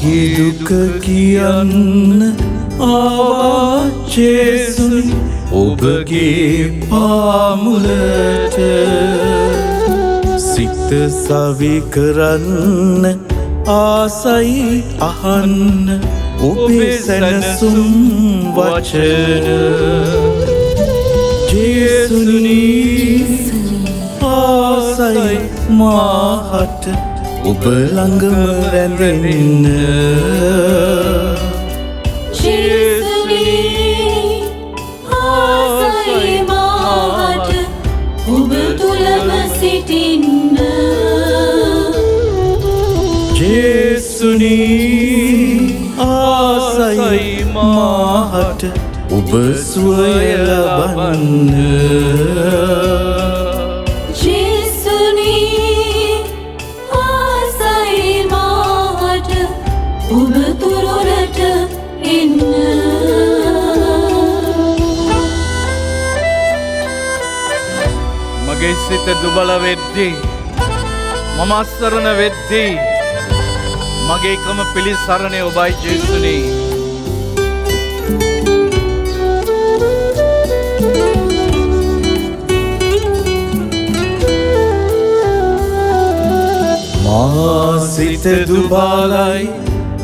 මගේ දුක කියන්න ආවා ජේසුස් ඔබගේ පාමුලට සිත සවි කරන්න ආසයි අහන්න ඔබේ සැනසුම් වචන ජේසුනි ආසයි මාහට ඔබ ළඟම රැඳෙන්න ජේසුනි ආසයි මාහට ඔබ තුලම සිටින්න ජේසුනි ආසයි මාහට ඔබ සුවය ලබන්න ජේසුනි ආසයි මාහට ඔබ තුරට එන්න මගේ සිත දුබල වෙද්දී මම අසරණ වෙද්දී මගේ එකම පිළිසරණය ඔබයි ජේසුනි මා සිත දුබලයි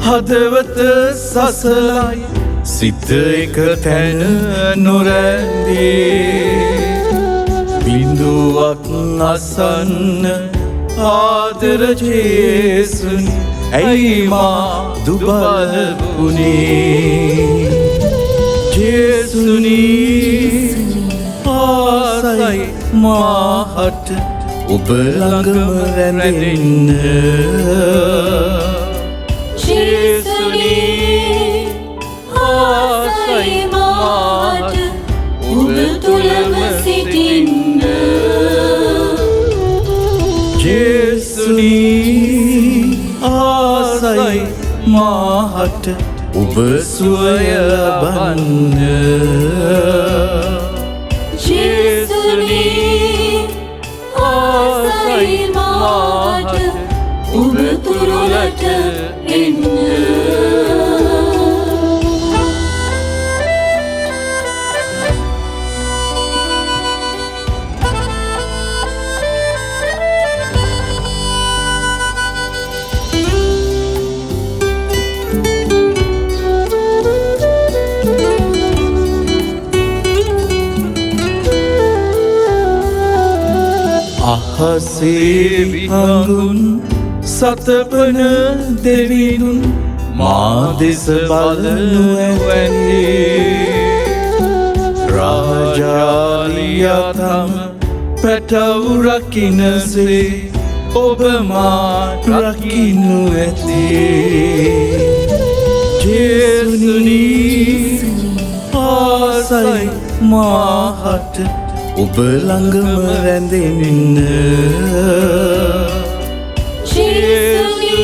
හදවත සසලයි සිත එක තැන නොරැඳී බිඳුවක් අසන්න ආදර ජේසුනි ඇයි මා දුබල වුනේ ජේසුනි ආසයි මාහට ඔබ ළඟම රැඳෙන්න ජේසුනි ආසයි මාහට ඔබ තුලම සිටින්න ජේසුනි ආසයි මාහට ඔබ සුවය ලබන්න ජේසුනි ආසයි මාහට ඔබ තුරට එන්න අහසේ විහඟුන් සතපන දෙවිඳුන් මා දෙස බලනු ඇතේ රාජාලියතම පැටවු රකින්නසේ ඔබ මා රකින්නු ඇතේ ජේසුනි ආසයි මාහට ඔබ ළඟම රැඳෙන්න ජේසුනි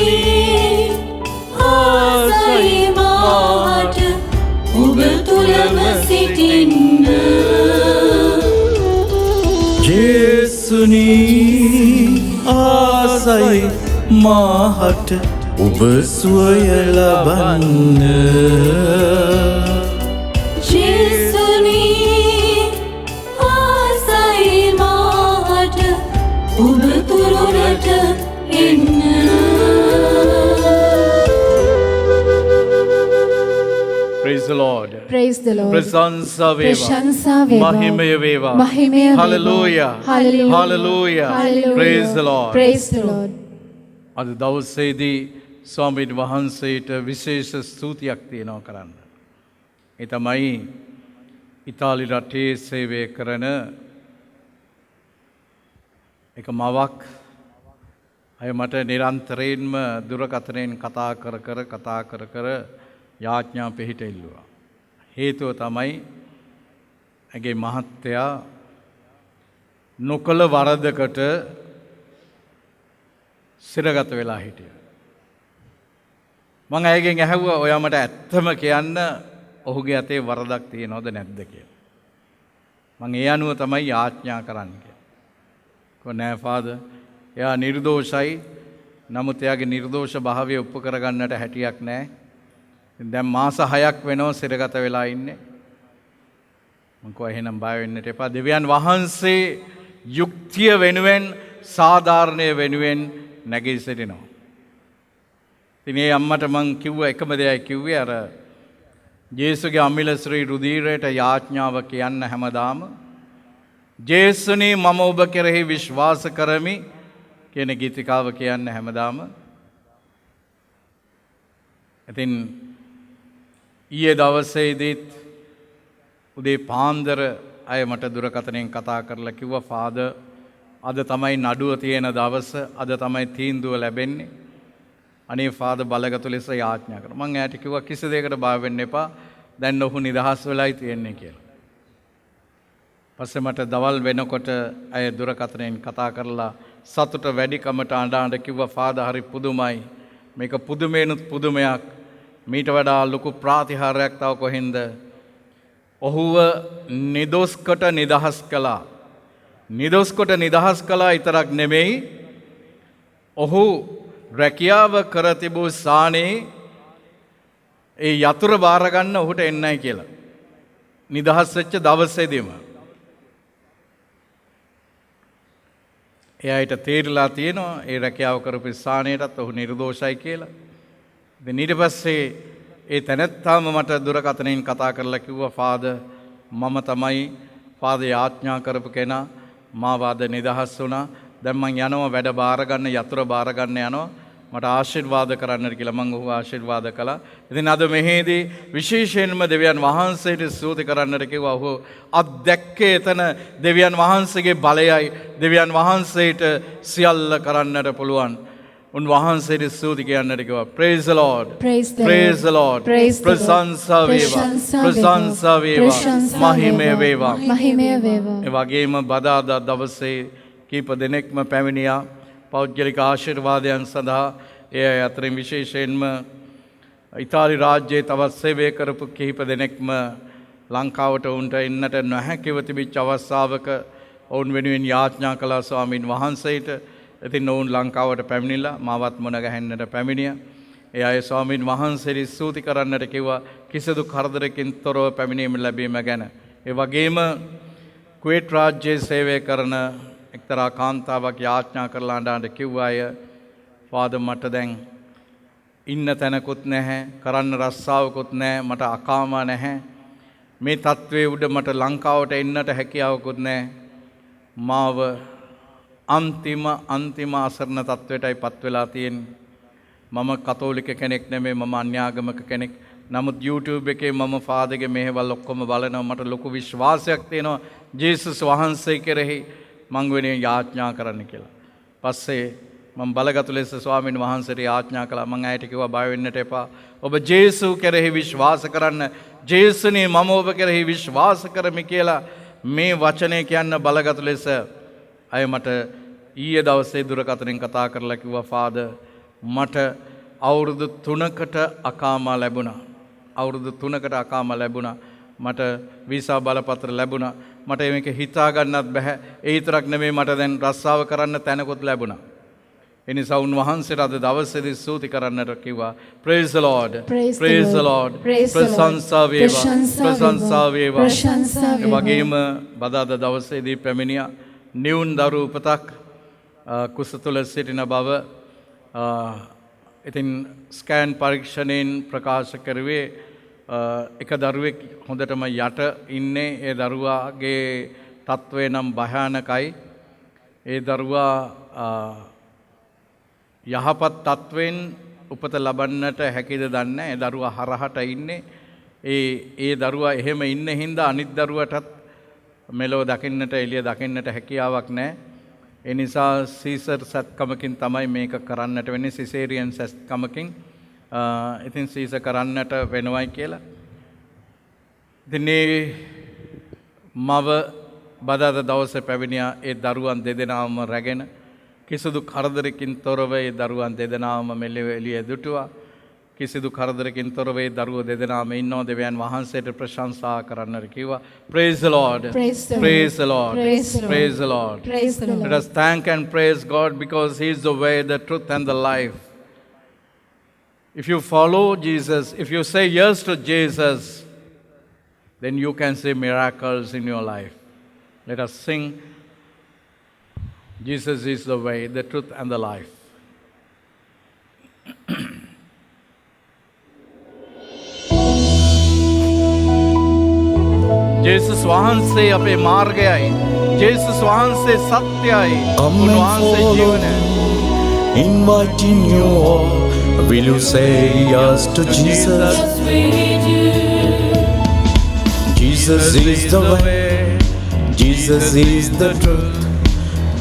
ආසයි මාහට ඔබ තුලම සිටින්න ජේසුනි ආසයි මාහට ඔබ සුවය ලබන්න ජේසුනි ආසයි මාහට ඔබ තුරට එන්න praise the lord Praise the Lord. ප්‍රශංසා වේවා ප්‍රශංසා වේවා. මහිමය වේවා මහිමය වේවා. hallelujah Hallelujah. hallelujah Hallelujah. praise the lord Praise the Lord. අද දවසේදී ස්වාමීන් වහන්සේට විශේෂ ස්තුතියක් තියෙනවා කරන්න. ඒ තමයි ඉතාලි රටේ සේවය කරන එක මවක් අය මට නිරන්තරයෙන්ම දුරකථනයෙන් කතා කර යාඥා පිහිට ඉල්ලුවා. හේතුව තමයි ඇගේ මහත්තයා නොකළ වරදකට සිරගත වෙලා හිටිය. මං ඇයගෙන් ඇහැව්වා ඔයා මට ඇත්තම කියන්න ඔහුගේ අතේ වරදක් තියෙනවද නැද්ද කියලා. මං ඒ අනුව තමයි යාඥා කරන්න කියලා. කො නෑ ෆාදර් එයා නිර්දෝෂයි නමුත් එයාගේ නිර්දෝෂ භාවය ඔප්පු කරගන්නට හැටියක් නැහැ. දැන් මාස 6ක් වෙනවා සිරගත වෙලා ඉන්නේ. මං කෝ එහෙනම් බය වෙන්නට එපා. දෙවියන් වහන්සේ යුක්තිය වෙනුවෙන් සාධාරණය වෙනුවෙන් නැගී සිටිනවා. ඉතින් ඒ අම්මට මං කිව්ව එකම දෙයයි කිව්වේ අර ජේසුගේ අමිල ශ්‍රී රුධීරයට යාඥාව කියන්න හැමදාම ජේසුනි මම ඔබ කෙරෙහි විශ්වාස කරමි කියන ගීතිකාව කියන්න හැමදාම. ඉතින් ඊයේ දවසේදීත් උදේ පාන්දර අය මට දුරකථනයෙන් කතා කරලා කිව්වා ෆාදර් අද තමයි නඩුව තියෙන දවස, අද තමයි තීන්දුව ලැබෙන්නේ. අනේ ෆාදර් බලගතු ලෙස යාඥා කරනවා. මං එයාට කිව්වා කිසි දෙයකට බය වෙන්න එපා. දැන් ඔහු නිදහස් වෙලායි තියෙන්නේ කියලා. පස්සේ මට දවල් වෙනකොට අය දුරකථනයෙන් කතා කරලා සතුට වැඩිකමට අඬ කිව්වා ෆාදර් හරි පුදුමයි. මේක පුදුමේනුත් පුදුමයක්. මීට වඩා ලොකු ප්‍රාතිහාර්යයක් තව කොහෙන්ද? ඔහුව නිදොස්කට නිදහස් කළා. නිදොස්කොට නිදහස් කළා විතරක් නෙමෙයි, ඔහු රැකියාව කර තිබූ ස්ථානයේ ඒ යතුරු බාර ගන්න ඔහුට එන්නයි කියලා. නිදහස් වෙච්ච දවසේදීම. එයාට තේරිලා තියෙනවා ඒ රැකියාව කරපු ස්ථානයටත් ඔහු නිර්දෝෂයි කියලා. ඉතින් ඊට පස්සේ ඒ තැනැත්තාම මට දුරකථනයෙන් කතා කරලා කිව්වා ෆාදර් මම තමයි ෆාදර් යාඥා කරපු කෙනා. මාව අද නිදහස් වුණා. දැන් මං යනවා වැඩ බාර ගන්න, යතුරු බාර ගන්න යනවා. මට ආශිර්වාද කරන්නට කියලා මං ඔහු ආශිර්වාද කළා. ඉතින් අද මෙහිදී විශේෂයෙන්ම දෙවියන් වහන්සේට ස්තුති කරන්නට කිව්වා. ඔහු අත්දැක්කේ එතන දෙවියන් වහන්සේගේ බලයයි. දෙවියන් වහන්සේට සියල්ල කරන්නට පුළුවන්. උන්වහන්සේට ස්තුති කියන්නට කිව්වා. praise the lord, praise the lord, ප්‍රශංසා වේවා, ප්‍රශංසා වේවා, මහිමය වේවා, මහිමය වේවා. ඒ වගේම බදාදා දවසේ කීප දෙනෙක්ම පැමිණියා පෞද්ගලික ආශිර්වාදයන් සඳහා. ඒ අතරින් විශේෂයෙන්ම ඉතාලි රාජ්‍යයේ තවත් සේවය කරපු කිහිප දෙනෙක්ම ලංකාවට උන්ට එන්නට නොහැකිව තිබිච්ච අවස්ථාවක ඔවුන් වෙනුවෙන් යාඥා කළා ස්වාමින් වහන්සේට. ඉතින් ඔවුන් ලංකාවට පැමිණිලා මාවත් මුණ ගැහෙන්නට පැමිණියා. ඒ අය ස්වාමින් වහන්සේට ස්තුති කරන්නට කිව්වා කිසිදු කරදරකින් තොරව පැමිණීම ලැබීම ගැන. ඒ වගේම කුවේට් රාජ්‍යයේ සේවය කරන එක්තරා කාන්තාවක් යාඥා කරලා අඬ කිව්වා අය ෆාදර් මට දැන් ඉන්න තැනකුත් නැහැ, කරන්න රස්සාවකුත් නැහැ, මට අකාම නැහැ. මේ තත්වයේ උඩ මට ලංකාවට එන්නට හැකියාවකුත් නැහැ. මාව අන්තිම අසරණ තත්වයටයි පත් වෙලා තියෙන්නේ. මම කතෝලික කෙනෙක් නෙමෙයි, මම අන්‍යාගමක කෙනෙක්. නමුත් YouTube එකේ මම ෆාදර්ගේ මේවල් ඔක්කොම බලනවා. මට ලොකු විශ්වාසයක් තියෙනවා ජේසුස් වහන්සේ කෙරෙහි මං වෙනුවෙන් යාඥා කරන්න කියලා. පස්සේ මම බලගතු ලෙස ස්වාමීන් වහන්සේට යාඥා කළා. මං ඇයට කිව්වා බය වෙන්නට එපා. ඔබ ජේසු කෙරෙහි විශ්වාස කරන්න. ජේසුනේ මම ඔබ කෙරෙහි විශ්වාස කරමි කියලා මේ වචනේ කියන්න බලගතු ලෙස අය මට ඊයේ දවසේ දුරකථනයෙන් කතා කරලා කිව්වා ෆාදර් මට අවුරුදු 3කට අකාමා ලැබුණා. අවුරුදු 3කට අකාමා ලැබුණා. මට වීසා බලපත්‍ර ලැබුණා. මට මේක හිතා ගන්නත් බෑ. ඒ විතරක් නෙමෙයි මට දැන් රස්සාව කරන්න තැනකුත් ලැබුණා. ඒ නිසා උන්වහන්සේට අද දවසේදී ස්තුති කරන්නට කිව්වා. praise the lord, praise the lord, ප්‍රශංසා වේවා, ප්‍රශංසා වේවා. ඒ වගේම බදාදා දවසේදී පැමිණියා නිවුන් දරු උපතක් කුස තුළ සිටින බව. ඉතින් ස්කෑන් පරීක්ෂණයෙන් ප්‍රකාශ කරුවේ එක දරුවෙක් හොඳටම යට ඉන්නේ. ඒ දරුවාගේ තත්ත්වය නම් භයානකයි. ඒ දරුවා යහපත් තත්ත්වෙන් උපත ලබන්නට හැකිද දන්නේ නැහැ. ඒ දරුවා හරහට ඉන්නේ. ඒ දරුවා එහෙම ඉන්න හින්දා අනිත් දරුවටත් මෙලොව දකින්නට එළිය දකින්නට හැකියාවක් නැහැ. ඒ නිසා සීසර් සත්කමකින් තමයි මේක කරන්නට වෙන්නේ, සිසේරියන් සත්කමකින්. ඉතින් සීසර් කරන්නට වෙනවයි කියලා. ඉතින් මව බදාදා දවසේ පැමිණියා. ඒ දරුවන් දෙදෙනාම රැගෙන කිසිදු කරදරකින් තොරව ඒ දරුවන් දෙදෙනාම මෙලොව එළිය දුටුවා. කිසිදු කරදරකින් තොර වේ දරුවෝ දෙදෙනාම ඉන්නවා දෙවියන් වහන්සේට ප්‍රශංසා කරන්නට කිව්වා. Praise the Lord. Praise the Lord. Praise the Lord. Praise the Lord. Praise the Lord. Praise the Lord. Let us thank and praise God because He is the way, the truth and the life. If you follow Jesus, if you say yes to Jesus, then you can see miracles in your life. Let us sing, Jesus is the way, the truth and the life. ජේසුස් වහන්සේ අපේ මාර්ගයයි. ජේසුස් වහන්සේ සත්‍යයි. Come and උන්වහන්සේ follow ජීවනයයි. me, inviting you all. Will you say yes to Jesus? Yes, we do. Jesus is the way, Jesus is the truth,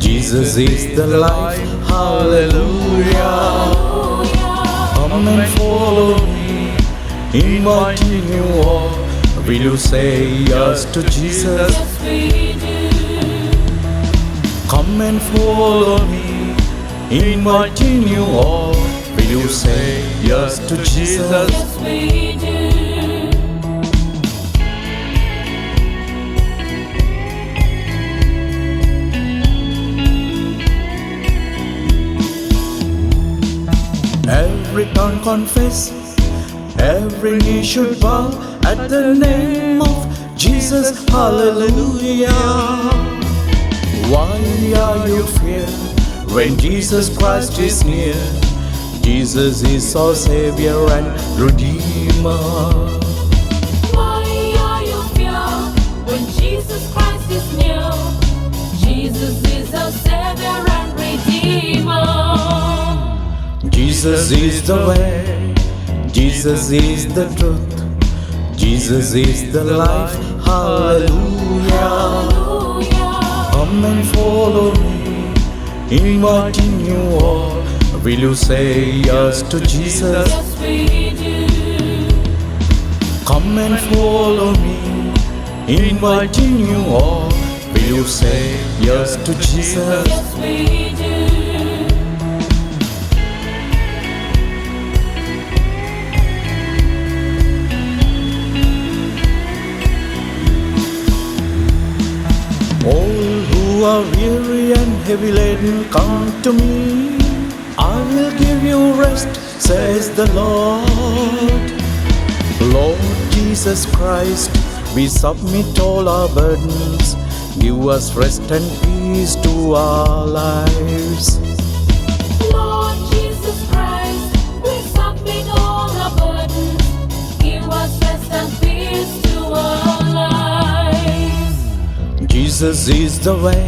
Jesus is the life. Hallelujah. Come and follow me, inviting you all. Will you say yes to Jesus? Yes, we do. Come and follow me, inviting you all. Will you say yes to Jesus? Yes, we do. Every tongue confess, every knee should bow at the name of Jesus. Hallelujah. Why are you fear when Jesus Christ is near? Jesus is our Savior and Redeemer. Why are you fear when Jesus Christ is near? Jesus is our Savior and Redeemer. Jesus is the way, Jesus is the truth, Jesus is the life. Hallelujah. Hallelujah. Come and follow me, inviting you all. Will you say yes to Jesus? Yes, we do. Come and follow me, inviting you all. Will you say yes to Jesus? Yes, we do. All who are weary and heavy laden, come to me. I will give you rest, says the Lord. Lord Jesus Christ, we submit all our burdens. Give us rest and peace to our lives. Lord Jesus Christ, we submit all our burdens. Give us rest and peace to our lives. Jesus is the way,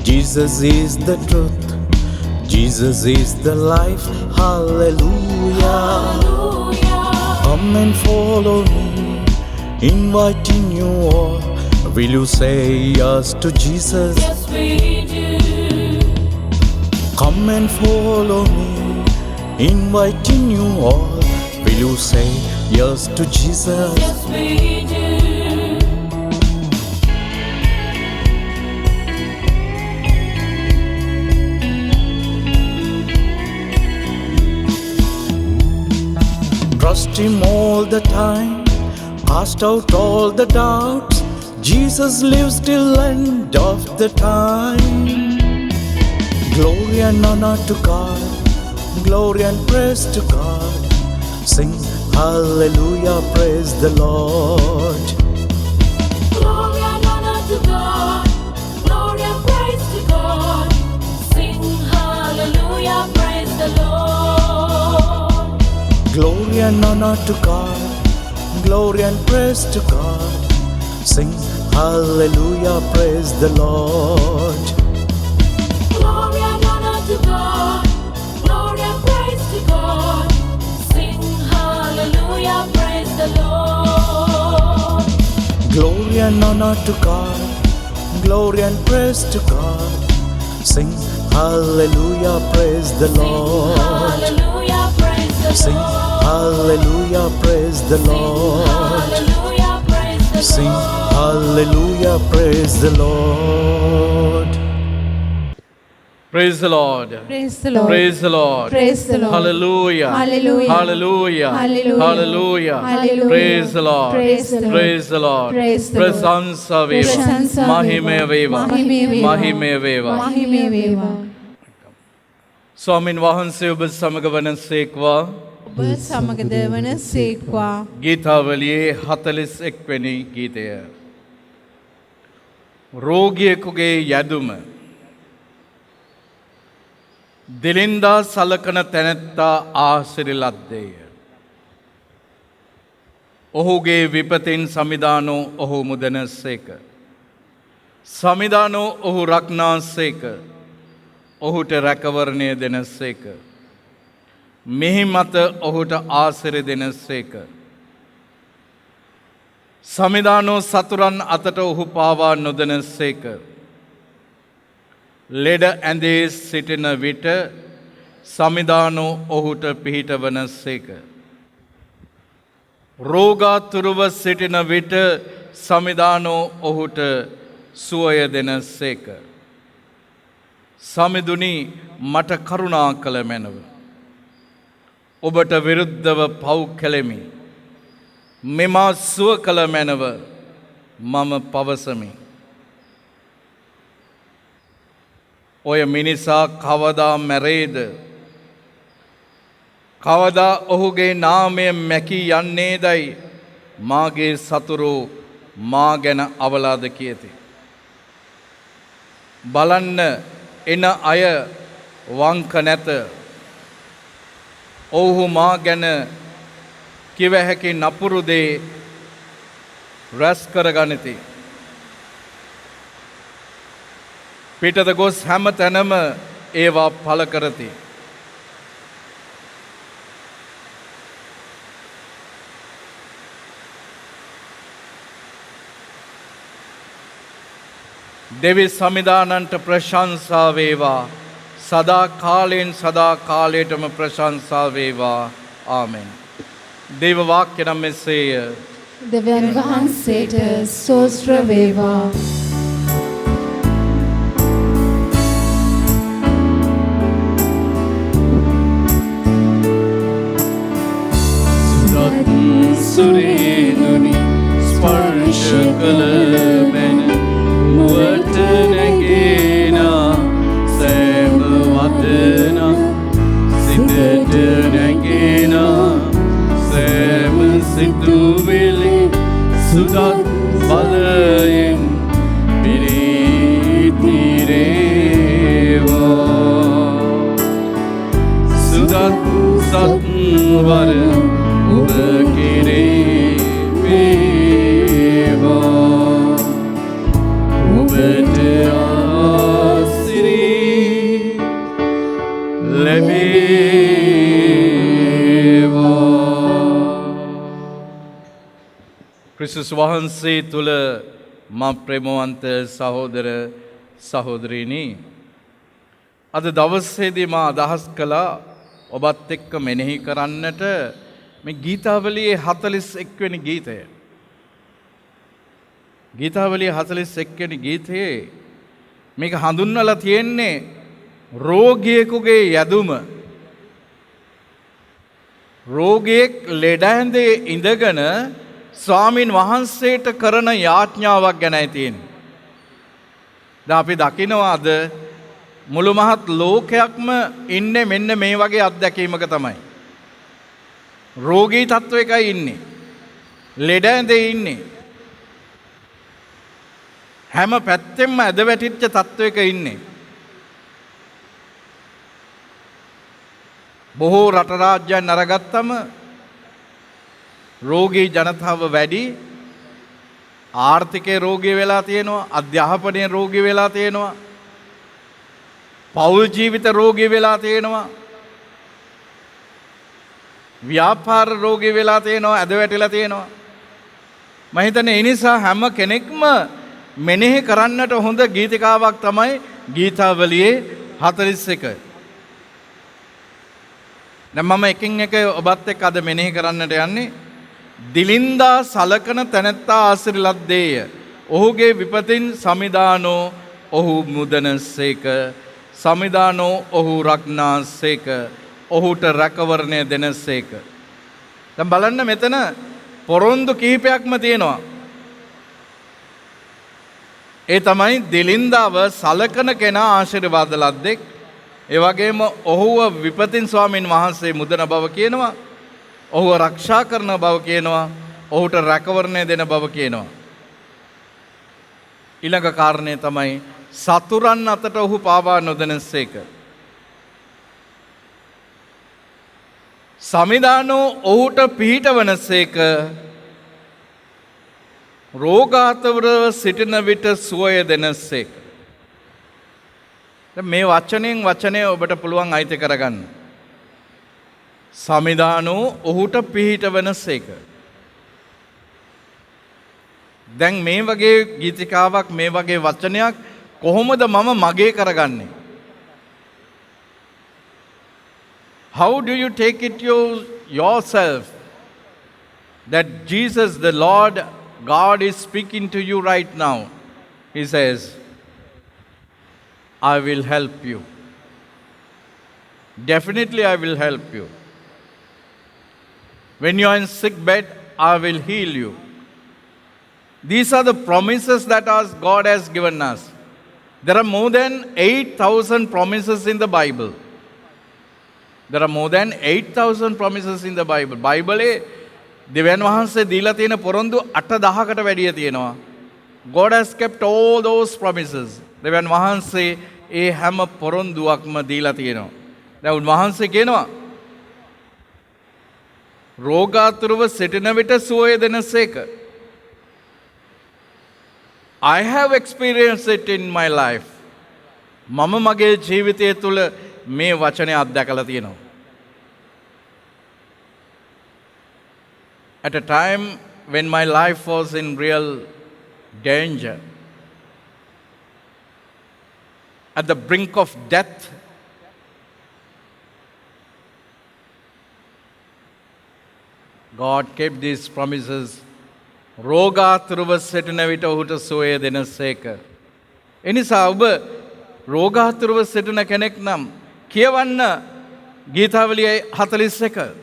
Jesus is the truth, Jesus is the life. Hallelujah. Hallelujah. Come and follow me, inviting you all. Will you say yes to Jesus? Yes, we do. Come and follow me, inviting you all. Will you say yes to Jesus? Yes, we do. Trust Him all the time, cast out all the doubts. Jesus lives till end of the time. Glory and honor to God, glory and praise to God. Sing hallelujah, praise the Lord. Glory and honor to God. Glory and praise to God. Sing hallelujah, praise the Lord. Glory and honor to God, glory and praise to God. Sing hallelujah, praise the Lord. Glory and honor to God. Glory and praise to God. Sing hallelujah, praise the Lord. Glory and honor to God, glory and praise to God. Sing hallelujah, praise the Lord. Hallelujah, praise the Sing Lord. hallelujah, praise the Lord. Hallelujah, praise the Sing Lord. hallelujah, praise the Lord. Praise the Lord. Praise the Lord. Praise the Lord. Praise the Lord. Hallelujah. Hallelujah. Hallelujah. Hallelujah. Hallelujah. Hallelujah. Praise the Lord. Praise the Lord. Praise the Lord. Praise the Lord. ප්‍රශංසා වේවා. ප්‍රශංසා මහිමය වේවා. මහිමය වේවා. මහිමය වේවා. මහිමය වේවා. ස්වාමින් වහන්සේ ඔබ සමග වනසේක්වා. ඔබ සමගද වනසේක්වා. ගීතාවලියේ 41 වෙනි ගීතය. රෝගියෙකුගේ යැදුම. දිලින්දා සලකන තැනැත්තා ආසිරි ලද්දේය. ඔහුගේ විපතින් සමිදානෝ ඔහු මුදනසේක. සමිදානෝ ඔහු රක්නාසේක. ඔහුට රැකවරණය දෙනසේක. මෙහි මත ඔහුට ආසිරි දෙනසේක. සමිදානෝ සතුරන් අතට ඔහු පාවා නොදනසේක. ලෙඩ ඇඳේ සිටින විට සමිදානෝ ඔහුට පිහිටවනසේක. රෝගාතුරුව සිටින විට සමිදානෝ ඔහුට සුවය දෙනසේක. සමිඳුනි මට කරුණා කළ මැනව. ඔබට විරුද්ධව පව් කළෙමි. මෙමා සුව කළ මැනව මම පවසමි. ඔය මිනිසා කවදා මැරේද? කවදා ඔහුගේ නාමය මැකී යන්නේදයි මාගේ සතුරු මා ගැන අවලාද කියති. බලන්න එන අය වංක නැත. ඔවුහු මා ගැන කිව හැකි නපුරු දේ රැස් කරගනිති. පිටත ගොස් හැම තැනම ඒවා පළ කරති. දෙවි සමිදානන්ට ප්‍රශංසා වේවා. සදා කාලයෙන් සදා කාලයටම ප්‍රශංසා වේවා. ආමෙන්. දේව වාක්‍ය නම් මෙසේය. දෙවියන් වහන්සේට ස්තෝත්‍ර වේවා. සුරේනුනි ස්පර්ශ කළ මැන මුවට නැගේනා සෑම වදනා සිතට නැගේනා සෑම සිතුවිලි සුදත් බලයෙන් පිරිතිරේවා. සුදත් සත්වර ඔබ කෙරේ වේවා. ඔබට ආසිරි ලැබේවා. ක්‍රිස්තුස් වහන්සේ තුළ මා ප්‍රේමවන්ත සහෝදර සහෝදරීනි, අද දවසේදී මා අදහස් කළා ඔබත් එක්ක මෙනෙහි කරන්නට මේ ගීතාවලියේ 41 වෙනි ගීතය. ගීතාවලියේ 41 වෙනි ගීතයේ මේක හඳුන්වලා තියෙන්නේ රෝගියෙකුගේ යදුම. රෝගියෙක් ලෙඩ ඇඳේ ඉඳගෙන ස්වාමින් වහන්සේට කරන යාඥාවක් ගැනයි තියෙන්නේ. දැන් අපි දකිනවා අද මුළු මහත් ලෝකයක්ම ඉන්නේ මෙන්න මේ වගේ අත්දැකීමක තමයි. රෝගී තත්වයකයි ඉන්නේ. ලෙඩ ඇඳේ ඉන්නේ. හැම පැත්තෙම ඇද වැටිච්ච තත්වයක ඉන්නේ. බොහෝ රට රාජ්‍යයන් අරගත්තම රෝගී ජනතාව වැඩි. ආර්ථිකයේ රෝගී වෙලා තියෙනවා. අධ්‍යාපනයේ රෝගී වෙලා තියෙනවා. පෞල් ජීවිත රෝගී වෙලා තියෙනවා. ව්‍යාපාර රෝගී වෙලා තියෙනවා. ඇද වැටිලා තියෙනවා. මම හිතන්නේ ඒ නිසා හැම කෙනෙක්ම මෙනෙහි කරන්නට හොඳ ගීතිකාවක් තමයි ගීතාවලියේ 41. දැන් මම එකින් එක ඔබත් එක්ක අද මෙනෙහි කරන්නට යන්නේ දිලින්දා සලකන තැනැත්තා ආසිරි ලද්දේය. ඔහුගේ විපතින් සමිදානෝ ඔහු මුදනසේක. සමිදානෝ ඔහු රක්නාසේක. ඔහුට රැකවරණය දෙනසේක. දැන් බලන්න මෙතන පොරොන්දු කිහිපයක්ම තියෙනවා. ඒ තමයි දිලින්දාව සලකන කෙනා ආශිර්වාද ලද්දෙක්. ඒ වගේම ඔහුව විපතින් ස්වාමීන් වහන්සේ මුදන බව කියනවා. ඔහුව රක්ෂා කරන බව කියනවා. ඔහුට රැකවරණය දෙන බව කියනවා. ඊළඟ කාරණය තමයි සතුරන් අතට ඔහු පාවා නොදෙනසේක. සමිදානෝ ඔහුට පිහිටවනසේක. රෝගාතුරව සිටින විට සුවය දෙනසේක. මේ වචනයෙන් වචනය ඔබට පුළුවන් අයිති කරගන්න. සමිදානෝ ඔහුට පිහිටවනසේක. දැන් මේ වගේ ගීතිකාවක් මේ වගේ වචනයක් කොහොමද මම මගේ කරගන්නේ? How do you take it yourself that Jesus the Lord God is speaking to you right now? He says, I will help you. Definitely I will help you. When you are in sick bed, I will heal you. These are the promises that God has given us. There are more than 8,000 promises in the Bible. There are more than 8,000 promises in the Bible. Bible දෙවියන් වහන්සේ දීලා තියෙන පොරොන්දු 8,000කට වැඩිය තියෙනවා. God has kept all those promises. දෙවියන් වහන්සේ ඒ හැම පොරොන්දුවක්ම දීලා තියෙනවා. දැන් උන්වහන්සේ කියනවා රෝගාතුරව සිටින විට සුවය දෙනසේක. I have experienced it in my life. මම මගේ ජීවිතය තුළ මේ වචනය අත්දැකලා තියෙනවා. At a time when my life was in real danger, at the brink of death, God kept these promises. රෝගාතුරව සිටින විට ඔහුට සුවය දෙනසේක. එනිසා ඔබ රෝගාතුරව සිටින කෙනෙක් නම් කියවන්න ගීතාවලිය 41.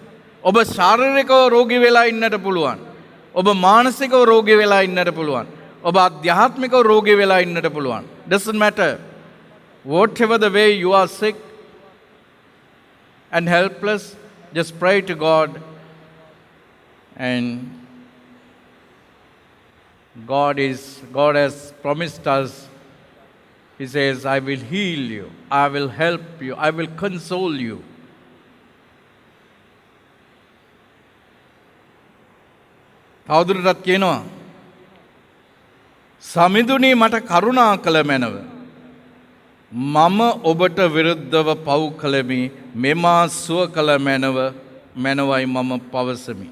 ඔබ ශාරීරිකව රෝගී වෙලා ඉන්නට පුළුවන්. ඔබ මානසිකව රෝගී වෙලා ඉන්නට පුළුවන්. ඔබ ආධ්‍යාත්මිකව රෝගී වෙලා ඉන්නට පුළුවන්. Doesn't matter. Whatever the way you are sick and helpless, just pray to God, and God has promised us. He says, I will heal you, I will help you, I will console you. තවදුරටත් කියනවා සමිඳුනි මට කරුණා කළ මැනව මම ඔබට විරුද්ධව පව් කළෙමි මෙමා සුව කළ මැනවයි මම පවසමි.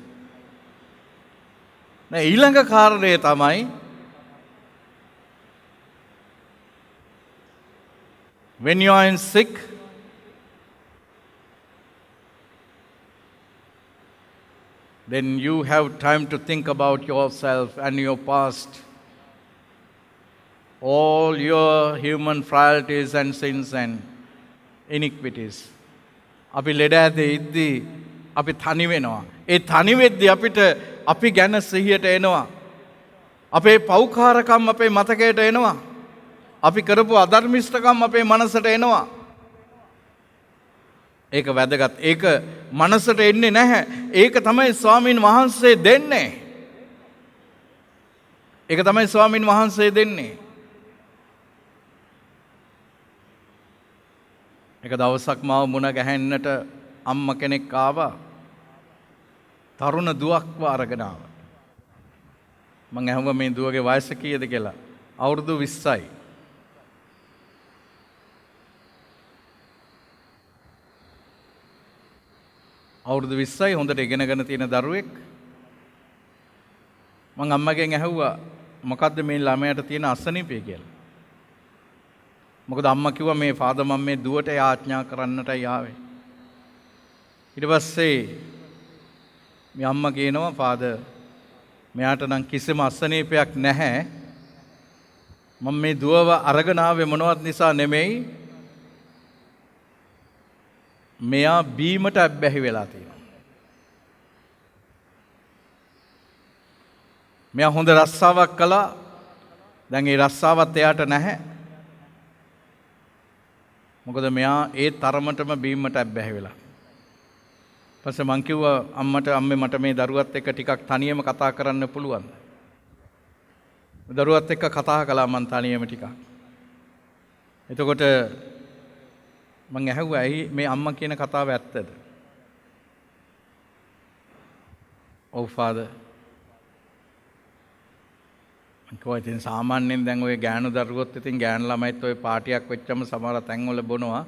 ඊළඟ කාරණය තමයි when you are in sick, then you have time to think about yourself and your past, all your human frailties and sins and iniquities. අපි ලෙඩ ඇදේ ඉද්දී අපි තනි වෙනවා. ඒ තනි වෙද්දී අපිට අපි ගැන සිහියට එනවා. අපේ පෞකාරකම් අපේ මතකයට එනවා. අපි කරපු අධර්මිෂ්ඨකම් අපේ මනසට එනවා. ඒක වැදගත්. ඒක මනසට එන්නේ නැහැ. ඒක තමයි ස්වාමීන් වහන්සේ දෙන්නේ. ඒක තමයි ස්වාමීන් වහන්සේ දෙන්නේ. එක දවසක් මාව මුණ ගැහෙන්නට අම්ම කෙනෙක් ආවා. තරුණ දුවක්ව අරගෙන ආවා. මං ඇහුවා මේ දුවගේ වයස කීයද කියලා. අවුරුදු 20යි. අවුරුදු 20යි හොඳට ඉගෙනගෙන තියෙන දරුවෙක්. මං අම්මගෙන් ඇහුවා මොකද්ද මේ ළමයාට තියෙන අසනීපය කියලා. මොකද අම්මා කිව්වා මේ ෆාදර් මම මේ දුවට යාඥා කරන්නටයි ආවේ. ඊට පස්සේ මේ අම්මා කියනවා ෆාදර් මෙයාට නම් කිසිම අසනීපයක් නැහැ. මම මේ දුවව අරගෙන ආවේ මොනවත් නිසා නෙමෙයි. මෙයා බීමට අබ්බැහි වෙලා තියෙනවා. මෙයා හොඳ රස්සාවක් කළා. දැන් ඒ රස්සාවත් එයාට නැහැ. මොකද මෙයා ඒ තරමටම බීමට අබ්බැහි වෙලා. පස්සේ මං කිව්වා අම්මට අම්මේ මට මේ දරුවත් එක්ක ටිකක් තනියම කතා කරන්න පුළුවන්ද? දරුවත් එක්ක කතා කළා මං තනියම ටිකක්. එතකොට මං ඇහුවා ඇයි මේ අම්මා කියන කතාව ඇත්තද? ඔව් ෆාදර්. මං කිව්වා ඉතින් සාමාන්‍යයෙන් දැන් ඔය ගෑනු දරුවොත් ඉතින් ගෑනු ළමයිත් ඔය පාටියක් වෙච්චම සමහර තැන්වල බොනවා.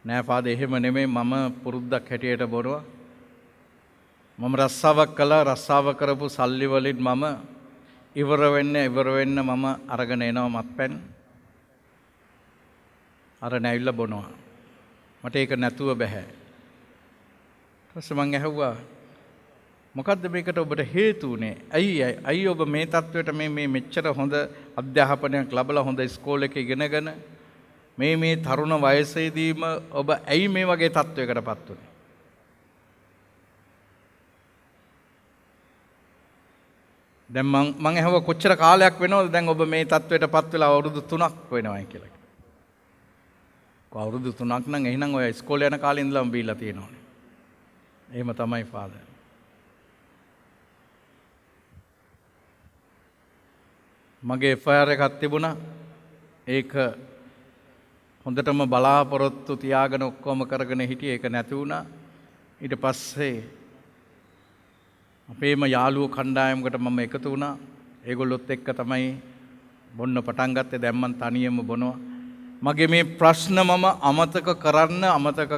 නෑ ෆාදර් එහෙම නෙමෙයි මම පුරුද්දක් හැටියට බොනවා. මම රස්සාවක් කළා රස්සාව කරපු සල්ලි වලින් මම ඉවර වෙන්න මම අරගෙන එනවා මත්පැන්. අර නැවිල්ලා බොනවා. මට ඒක නැතුව බෑ. ඊට පස්සේ මං ඇහුවා මොකද්ද මේකට ඔබට හේතු උනේ? ඇයි ඔබ මේ තත්වයට මේ මෙච්චර හොඳ අධ්‍යාපනයක් ලැබලා හොඳ ඉස්කෝලේක ඉගෙනගෙන මේ තරුණ වයසේදීම ඔබ ඇයි මේ වගේ තත්වයකටපත් වුනේ? දැන් මං ඇහුවා කොච්චර කාලයක් වෙනවද දැන් ඔබ මේ තත්වයටපත් වෙලා අවුරුදු 3ක් වෙනවයි කියලා. අවුරුදු 3ක් නම් එහෙනම් ඔය ඉස්කෝලේ යන කාලේ ඉඳලම බීලා තියෙනවනේ. එහෙම තමයි ෆාදර්. මගේ FIR එකක් තිබුණා. ඒක හොඳටම බලාපොරොත්තු තියාගෙන ඔක්කොම කරගෙන හිටියේ. ඒක නැති වුණා. ඊට පස්සේ අපේම යාළුවෝ කණ්ඩායමකට මම එකතු වුණා. ඒගොල්ලොත් එක්ක තමයි බොන්න පටන් ගත්තේ. දැන් මම තනියම බොනවා. මගේ මේ ප්‍රශ්න මම අමතක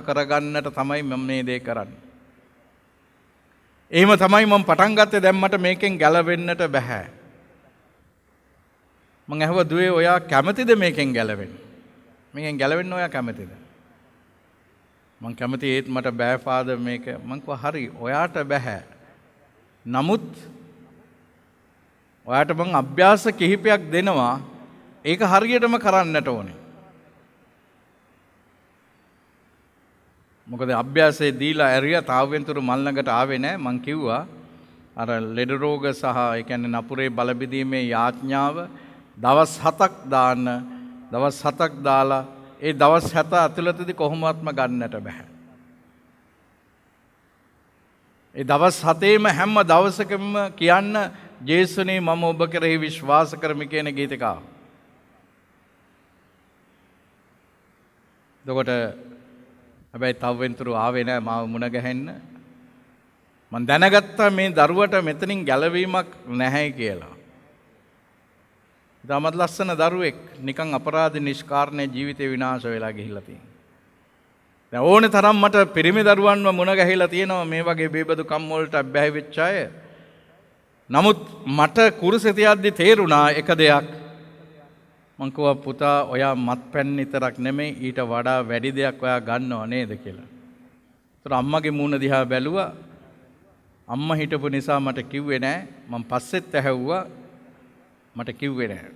කරගන්නට තමයි මම මේ දේ කරන්නේ. එහෙම තමයි මම පටන් ගත්තේ. දැන් මට මේකෙන් ගැලවෙන්නට බෑ. මං ඇහුවා දුවේ ඔයා කැමතිද මේකෙන් ගැලවෙන්න? මේකෙන් ගැලවෙන්න ඔයා කැමතිද? මං කැමති ඒත් මට බෑ ෆාදර් මේක. මං කිව්වා හරි ඔයාට බෑ. නමුත් ඔයාට මං අභ්‍යාස කිහිපයක් දෙනවා. ඒක හරියටම කරන්නට ඕනේ. මොකද අභ්‍යාසයේ දීලා ඇරියා තාවෙන්තුරු මල් ළඟට ආවේ නැහැ. මං කිව්වා අර ලෙඩ රෝග සහ ඒ කියන්නේ නපුරේ බලබෙදීමේ යාඥාව දවස් 7ක් දාන්න. දවස් 7ක් දාලා ඒ දවස් 7 ඇතුළතදී කොහොමවත්ම ගන්නට බෑ. ඒ දවස් 7ේම හැම දවසකම කියන්න ජේසුනේ මම ඔබ කෙරෙහි විශ්වාස කරමි කියන ගීතකාව. එතකොට හැබැයි තවවෙන්තුරු ආවේ නැහැ මාව මුණ ගැහෙන්න. මම දැනගත්තා මේ දරුවට මෙතනින් ගැලවීමක් නැහැ කියලා. ඊටමත් ලස්සන දරුවෙක් නිකන් අපරාධ නිෂ්කාරණේ ජීවිතේ විනාශ වෙලා ගිහිල්ලා තියෙනවා. දැන් ඕනේ තරම් මට පිරිමි දරුවන්ව මුණ ගැහිලා තියෙනවා මේ වගේ බේබදු කම් වලට අබ්බැහි වෙච්ච අය. නමුත් මට කුරුසේ තියද්දි තේරුණා එක දෙයක්. මං කිව්වා පුතා ඔයා මත්පැන් විතරක් නෙමෙයි ඊට වඩා වැඩි දෙයක් ඔයා ගන්නව නේද කියලා. ඒතර අම්මගේ මූණ දිහා බැලුවා. අම්මා හිටපු නිසා මට කිව්වේ නෑ. මං පස්සෙත් ඇහැව්වා. මට කිව්වේ නෑ.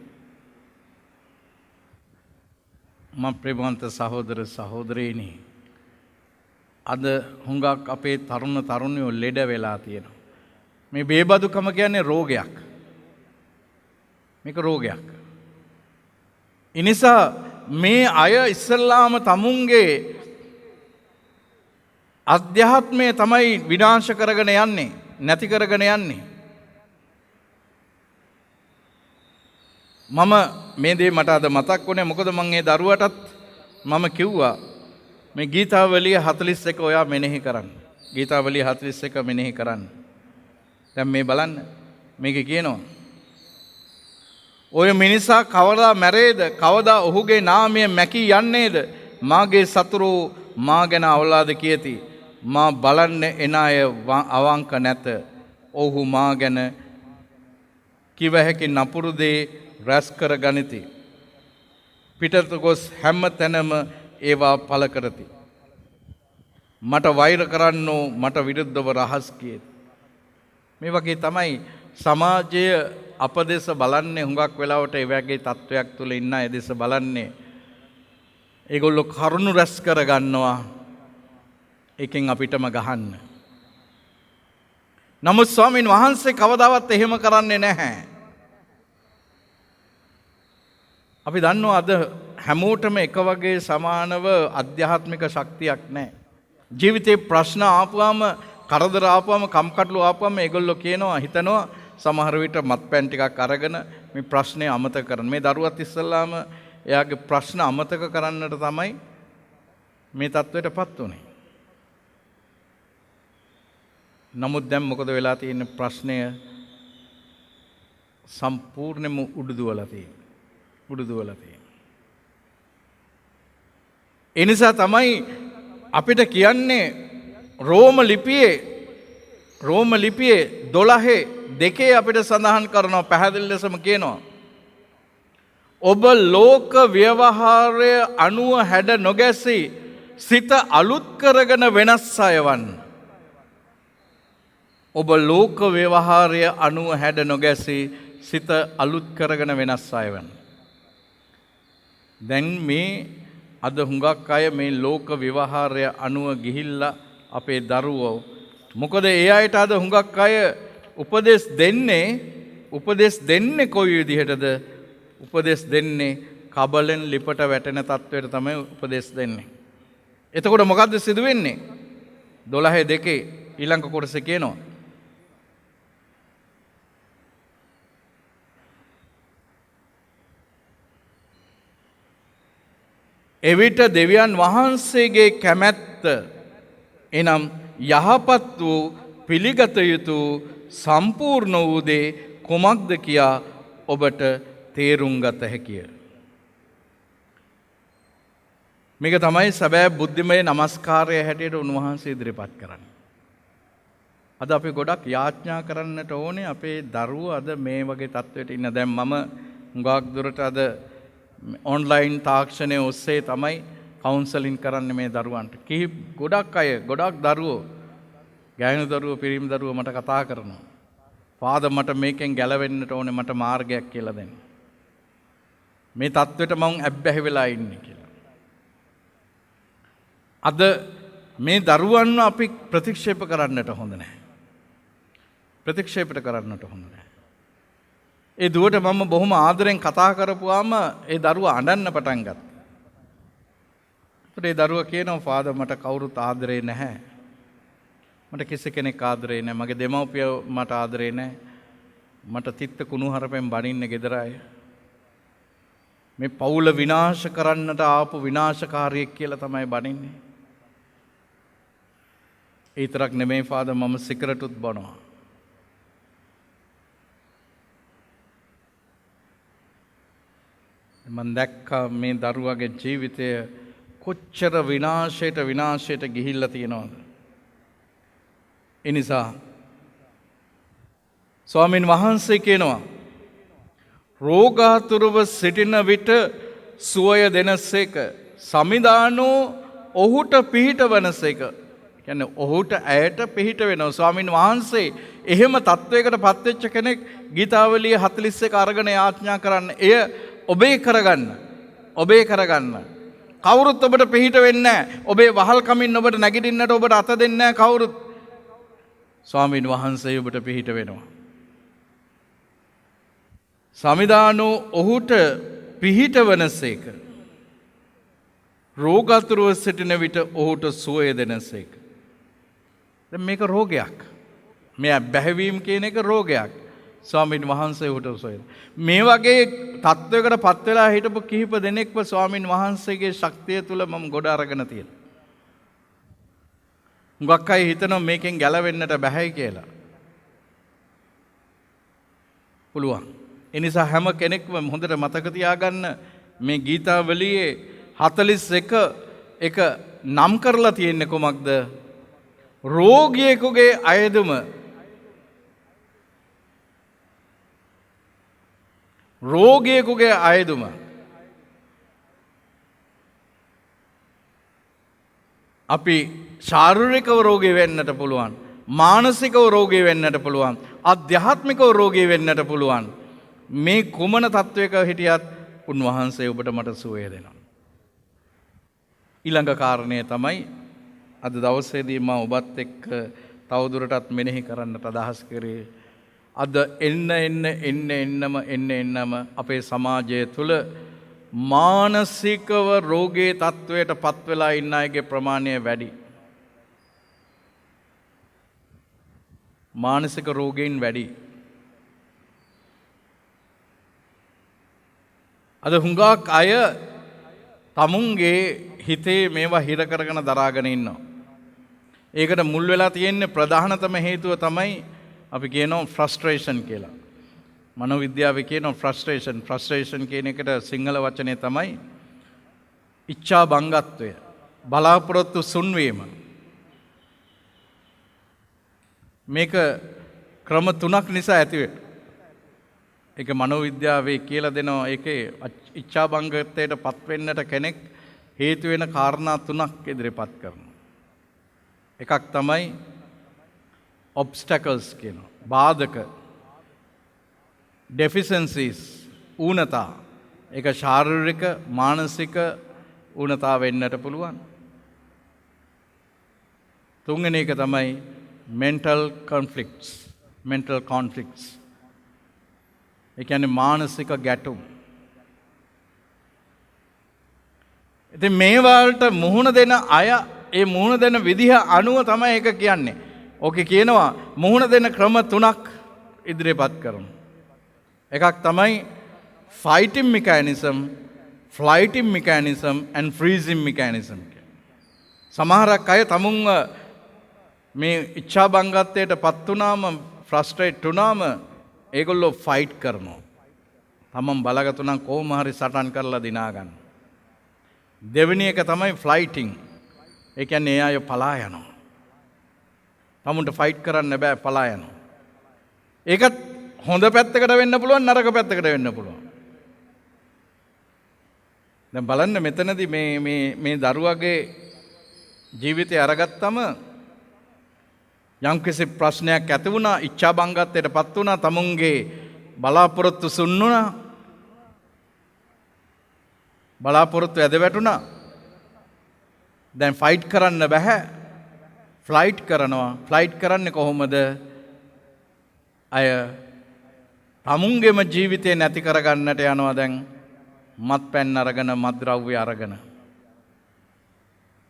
මම ප්‍රේමවන්ත සහෝදර සහෝදරීනි අද හුඟක් අපේ තරුණ තරුණියෝ ලෙඩ වෙලා තියෙනවා. මේ බේබදුකම කියන්නේ රෝගයක්. මේක රෝගයක්. ඉනිසා මේ අය ඉස්සල්ලාම තමුන්ගේ අධ්‍යාත්මය තමයි විනාශ කරගෙන යන්නේ, නැති කරගෙන යන්නේ. මම මේ දේ මට අද මතක් වුණේ මොකද මම ඒ දරුවටත් මම කිව්වා මේ ගීතාවලිය 41 ඔයා මෙනෙහි කරන්න. ගීතාවලිය 41 මෙනෙහි කරන්න. දැන් මේ බලන්න මේක කියනවා ඔය මිනිසා කවදා මැරේද? කවදා ඔහුගේ නාමය මැකී යන්නේද? මාගේ සතුරු මා ගැන අවලාද කියති. මා බලන්න එන අය අවංක නැත. ඔහු මා ගැන කිව හැකි නපුරු දේ රැස් කර ගනිති. පිටත ගොස් හැම තැනම ඒවා පළ කරති. මට වෛර කරන්නෝ මට විරුද්ධව රහස් කියති. මේ වගේ තමයි සමාජය අප දෙස බලන්නේ. හුඟක් වෙලාවට ඒ වගේ තත්වයක් තුළ ඉන්න අය දෙස බලන්නේ. ඒගොල්ලෝ කරුණු රැස් කර ගන්නවා. එකෙන් අපිටම ගහන්න. නමුත් ස්වාමීන් වහන්සේ කවදාවත් එහෙම කරන්නේ නැහැ. අපි දන්නවා අද හැමෝටම එක වගේ සමානව අධ්‍යාත්මික ශක්තියක් නැහැ. ජීවිතේ ප්‍රශ්න ආපුවාම, කරදර ආපුවාම, කම්කටොළු ආපුවාම ඒගොල්ලෝ කියනවා, හිතනවා සමහර විට මත්පැන් ටිකක් අරගෙන මේ ප්‍රශ්නේ අමතක කරන්න. මේ දරුවත් ඉස්සල්ලාම එයාගේ ප්‍රශ්න අමතක කරන්නට තමයි මේ තත්ත්වයටපත් උනේ. නමුත් දැන් මොකද වෙලා තියෙන්නේ? ප්‍රශ්නය සම්පූර්ණයෙන්ම උඩුදුවලා තියෙන්නේ. ඒ නිසා තමයි අපිට කියන්නේ රෝම ලිපියේ 12:2 අපිට සඳහන් කරනවා, පැහැදිලි ලෙසම කියනවා. ඔබ ලෝක ව්‍යවහාරය අනුව හැඩ නොගැසී සිත අලුත් කරගෙන වෙනස් අය වන්න. ඔබ ලෝක ව්‍යවහාරය අනුව හැඩ නොගැසී සිත අලුත් කරගෙන වෙනස් අය වන්න. දැන් මේ අද හුඟක් අය මේ ලෝක ව්‍යවහාරය අනුව ගිහිල්ලා අපේ දරුවෝ, මොකද ඒ අයට අද හුඟක් අය උපදෙස් දෙන්නේ කොයි විදිහටද? උපදෙස් දෙන්නේ කබලෙන් ලිපට වැටෙන තත්වයට තමයි උපදෙස් දෙන්නේ. එතකොට මොකද්ද සිදු වෙන්නේ? 12:2 ඊළඟ කොටසේ කියනවා, එවිට දෙවියන් වහන්සේගේ කැමැත්ත, එනම් යහපත් වූ පිළිගත යුතු සම්පූර්ණ වූ දේ කුමක්ද කියා ඔබට තේරුම් ගත හැකිය. මේක තමයි සැබෑ බුද්ධිමය නමස්කාරය හැටියට උන්වහන්සේ ඉදිරිපත් කරන්නේ. අද අපි ගොඩක් යාඥා කරන්නට ඕනේ අපේ දරුවෝ අද මේ වගේ තත්ත්වයට ඉන්න. දැන් මම හුඟක් දුරට අද ඔන්ලයින් තාක්ෂණය ඔස්සේ තමයි කවුන්සලින් කරන්න මේ දරුවන්ට. ගොඩක් දරුවෝ, ගෑනු දරුවෝ, පිරිමි දරුවෝ මට කතා කරනවා, "ෆාදර් මට මේකෙන් ගැලවෙන්නට ඕනේ, මට මාර්ගයක් කියලා දෙන්න. මේ තත්ත්වෙට මම ඇබ්බැහි වෙලා ඉන්නේ" කියලා. අද මේ දරුවන්ව අපි ප්‍රතික්ෂේප කරන්නට හොඳ නැහැ. ඒ දුවට මම බොහොම ආදරෙන් කතා කරපුවාම ඒ දරුවා අඬන්න පටන් ගත්තා. ඒත් ඒ දරුවා කියනවා, "ෆාදර් මට කවුරුත් ආදරේ නැහැ. මට කිසි කෙනෙක් ආදරේ නැහැ. මගේ දෙමව්පියෝ මට ආදරේ නැහැ. මට තිත්ත කුණුහරුපෙන් බනින්න ගෙදර අය. මේ පවුල විනාශ කරන්නට ආපු විනාශකාරියෙක් කියලා තමයි බනින්නේ. ඒ විතරක් නෙමෙයි ෆාදර්, මම සිගරටුත් බොනවා." මම දැක්කා මේ දරුවාගේ ජීවිතය කොච්චර විනාශයට ගිහිල්ලා තියෙනවද. ඒ නිසා ස්වාමීන් වහන්සේ කියනවා, "රෝගාතුරව සිටින විට සුවය දෙනසේක, සමිදානෝ ඔහුට පිහිටවනසේක." කියන්නේ ඔහුට ඇයට පිහිට වෙනවා. ස්වාමීන් වහන්සේ එහෙම තත්වයකට පත්වෙච්ච කෙනෙක් ගීතාවලිය 41 අරගෙන යාඥා කරන්න, එය ඔබේ කරගන්න. කවුරුත් ඔබට පිහිට වෙන්නේ නැහැ. ඔබේ වහල්කමින් ඔබට නැගිටින්නට ඔබට අත දෙන්නේ නැහැ කවුරුත්. ස්වාමීන් වහන්සේ ඔබට පිහිට වෙනවා. සමිදානෝ ඔහුට පිහිටවනසේක, රෝගාතුරව සිටින විට ඔහුට සුවය දෙනසේක. දැන් මේක රෝගයක්. මේ බැහැවීම කියන එක රෝගයක්. ස්වාමීන් වහන්සේ ඔහුට සුවය. මේ වගේ තත්වයකට පත් වෙලා හිටපු කිහිප දෙනෙක්ව ස්වාමීන් වහන්සේගේ ශක්තිය තුල මම ගොඩ අරගෙන තියෙනවා. හුඟක් අය හිතනවා මේකෙන් ගැලවෙන්නට බැහැ කියලා. පුළුවන්. ඒ නිසා හැම කෙනෙක්ම හොඳට මතක තියාගන්න, මේ ගීතාවලියේ 41 එක නම් කරලා තියෙන්නේ කොමක්ද? රෝගියෙකුගේ අයදුම. රෝගියෙකුගේ අයදුම. අපි ශාරීරිකව රෝගී වෙන්නට පුළුවන්, මානසිකව රෝගී වෙන්නට පුළුවන්, ආධ්‍යාත්මිකව රෝගී වෙන්නට පුළුවන්. මේ කුමන තත්වයක හිටියත් උන්වහන්සේ ඔබට මට සුවය දෙනවා. ඊළඟ කාරණය තමයි අද දවසේදී මම ඔබත් එක්ක තවදුරටත් මෙනෙහි කරන්නට අදහස් කරේ අද එන්නම අපේ සමාජය තුළ මානසිකව රෝගී තත්වයට පත් වෙලා ඉන්න අයගේ ප්‍රමාණය වැඩි. මානසික රෝගීන් වැඩි. අද හුඟක් අය තමුන්ගේ හිතේ මේවා හිර කරගෙන දරාගෙන ඉන්නවා. ඒකට මුල් වෙලා තියෙන්නේ ප්‍රධානතම හේතුව තමයි අපි කියනවා ෆ්‍රස්ට්‍රේෂන් කියලා. මනෝවිද්‍යාවේ කියනවා ෆ්‍රස්ට්‍රේෂන් කියන එකට සිංහල වචනේ තමයි ඉච්ඡා බංගත්වය. බලාපොරොත්තු සුන්වීම. මේක ක්‍රම තුනක් නිසා ඇති වෙනවා. ඒක මනෝවිද්‍යාවේ කියලා දෙනවා. ඒකේ ඉච්ඡා බංගත්වයට පත් වෙන්නට කෙනෙක් හේතු වෙන කාරණා තුනක් ඉදිරිපත් කරනවා. එකක් තමයි obstacles කියනවා. බාධක. deficiencies ඌනතා. ඒක ශාරීරික මානසික ඌනතා වෙන්නට පුළුවන්. තුන්වෙනි එක තමයි mental conflicts. ඒ කියන්නේ මානසික ගැටුම්. ඉතින් මේ වලට මුහුණ දෙන අය ඒ මුහුණ දෙන විදිහ අනුව තමයි ඒක කියන්නේ. ඕකේ කියනවා මුහුණ දෙන ක්‍රම තුනක් ඉදිරිපත් කරමු. එකක් තමයි fighting mechanism, flighting mechanism and freezing mechanism. සමහරක් අය තමුන්ව මේ ඉච්ඡා බංගත්වයට පත් වුණාම ෆ්‍රස්ට්‍රේට් වුණාම ඒගොල්ලෝ ෆයිට් කරනවා. තමන් බලගත්තු නම් කොහොම හරි සටන් කරලා දිනා ගන්න. දෙවෙනි එක තමයි ෆ්ලයිටිං. ඒ කියන්නේ ඒ අය පලා යනවා. තමුන්ට ෆයිට් කරන්න බෑ පලා යනවා. ඒකත් හොඳ පැත්තකට වෙන්න පුළුවන් නරක පැත්තකට වෙන්න පුළුවන්. දැන් බලන්න මෙතනදී මේ දරුවගේ ජීවිතය අරගත්තම යම්කිසි ප්‍රශ්නයක් ඇති වුණා, ඉච්ඡා බංගත්වයට පත් වුණා, තමුන්ගේ බලාපොරොත්තු සුන් වුණා, බලාපොරොත්තු ඇද වැටුණා. දැන් ෆයිට් කරන්න බෑ. ෆ්ලයිට් කරනවා. ෆ්ලයිට් කරන්නේ කොහොමද? අය තමුන්ගේම ජීවිතේ නැති කරගන්නට යනවා. දැන් මත්පැන් අරගෙන මත්ද්‍රව්‍ය අරගෙන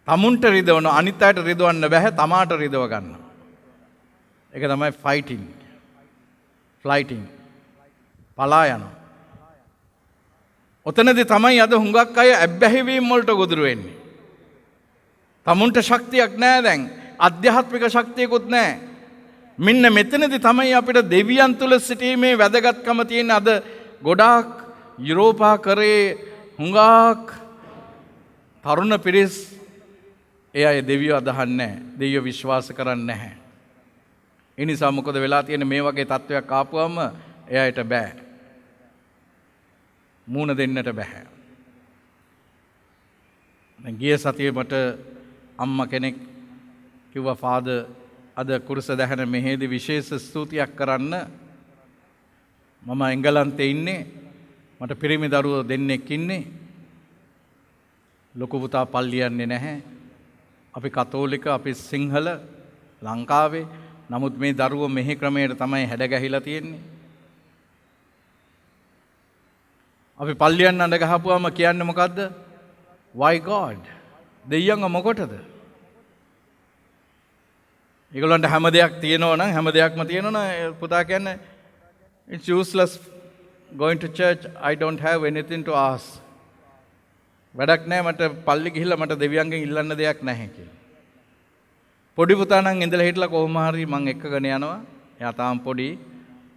තමුන්ට රිදවන අනිත් අයට රිදවන්න බෑ, තමාට රිදව ගන්න. ඒක තමයි ෆයිටිං. ෆ්ලයිටිං. පලා යනවා. ඔතනදී තමයි අද හුඟක් අය ඇබ්බැහිවීම් වලට ගොදුරු වෙන්නේ. තමුන්ට ශක්තියක් නැහැ දැන්. අධ්‍යාත්මික ශක්තියකුත් නැහැ. මෙන්න මෙතනදී තමයි අපිට දෙවියන් තුල සිටීමේ වැදගත්කම තියෙන. අද ගොඩාක් යුරෝපා කරේ හුඟක් තරුණ පිරිස් ඒ අය දෙවියෝ අදහන්නේ නැහැ. දෙවියෝ විශ්වාස කරන්නේ නැහැ. ඒ නිසා මොකද වෙලා තියෙන්නේ? මේ වගේ තත්වයක් ආපුවම එයාට බෑ. මූණ දෙන්නට බෑ. දැන් ගිය සතියේ මට අම්මා කෙනෙක් කිව්වා ෆාදර් අද කුරුස දහන මෙහෙදි විශේෂ ස්තුතියක් කරන්න. මම එංගලන්තේ ඉන්නේ. මට පිරිමි දරුවෝ දෙන්නෙක් ඉන්නේ. ලොකු පුතා පල්ලි යන්නේ නැහැ. අපි කතෝලික, අපි සිංහල ලංකාවේ. නමුත් මේ දරුවෝ මෙහි ක්‍රමයට තමයි හැඩගැහිලා තියෙන්නේ. අපි පල්ලියන් අඬ ගහපුවාම කියන්නේ මොකද්ද? Why God? දෙයියන්ව මොකටද? ඒගොල්ලන්ට හැම දෙයක් තියෙනවා නම් හැම දෙයක්ම තියෙනවා නම් පුතා කියන්නේ it's useless going to church, I don't have anything to ask. වැඩක් නැහැ මට පල්ලි ගිහිල්ලා මට දෙවියන්ගෙන් ඉල්ලන්න දෙයක් නැහැ කියලා. පොඩි පුතා නම් ඉඳලා හිටලා කොහොම හරි මං එක්කගෙන යනවා. එයා තාම පොඩි.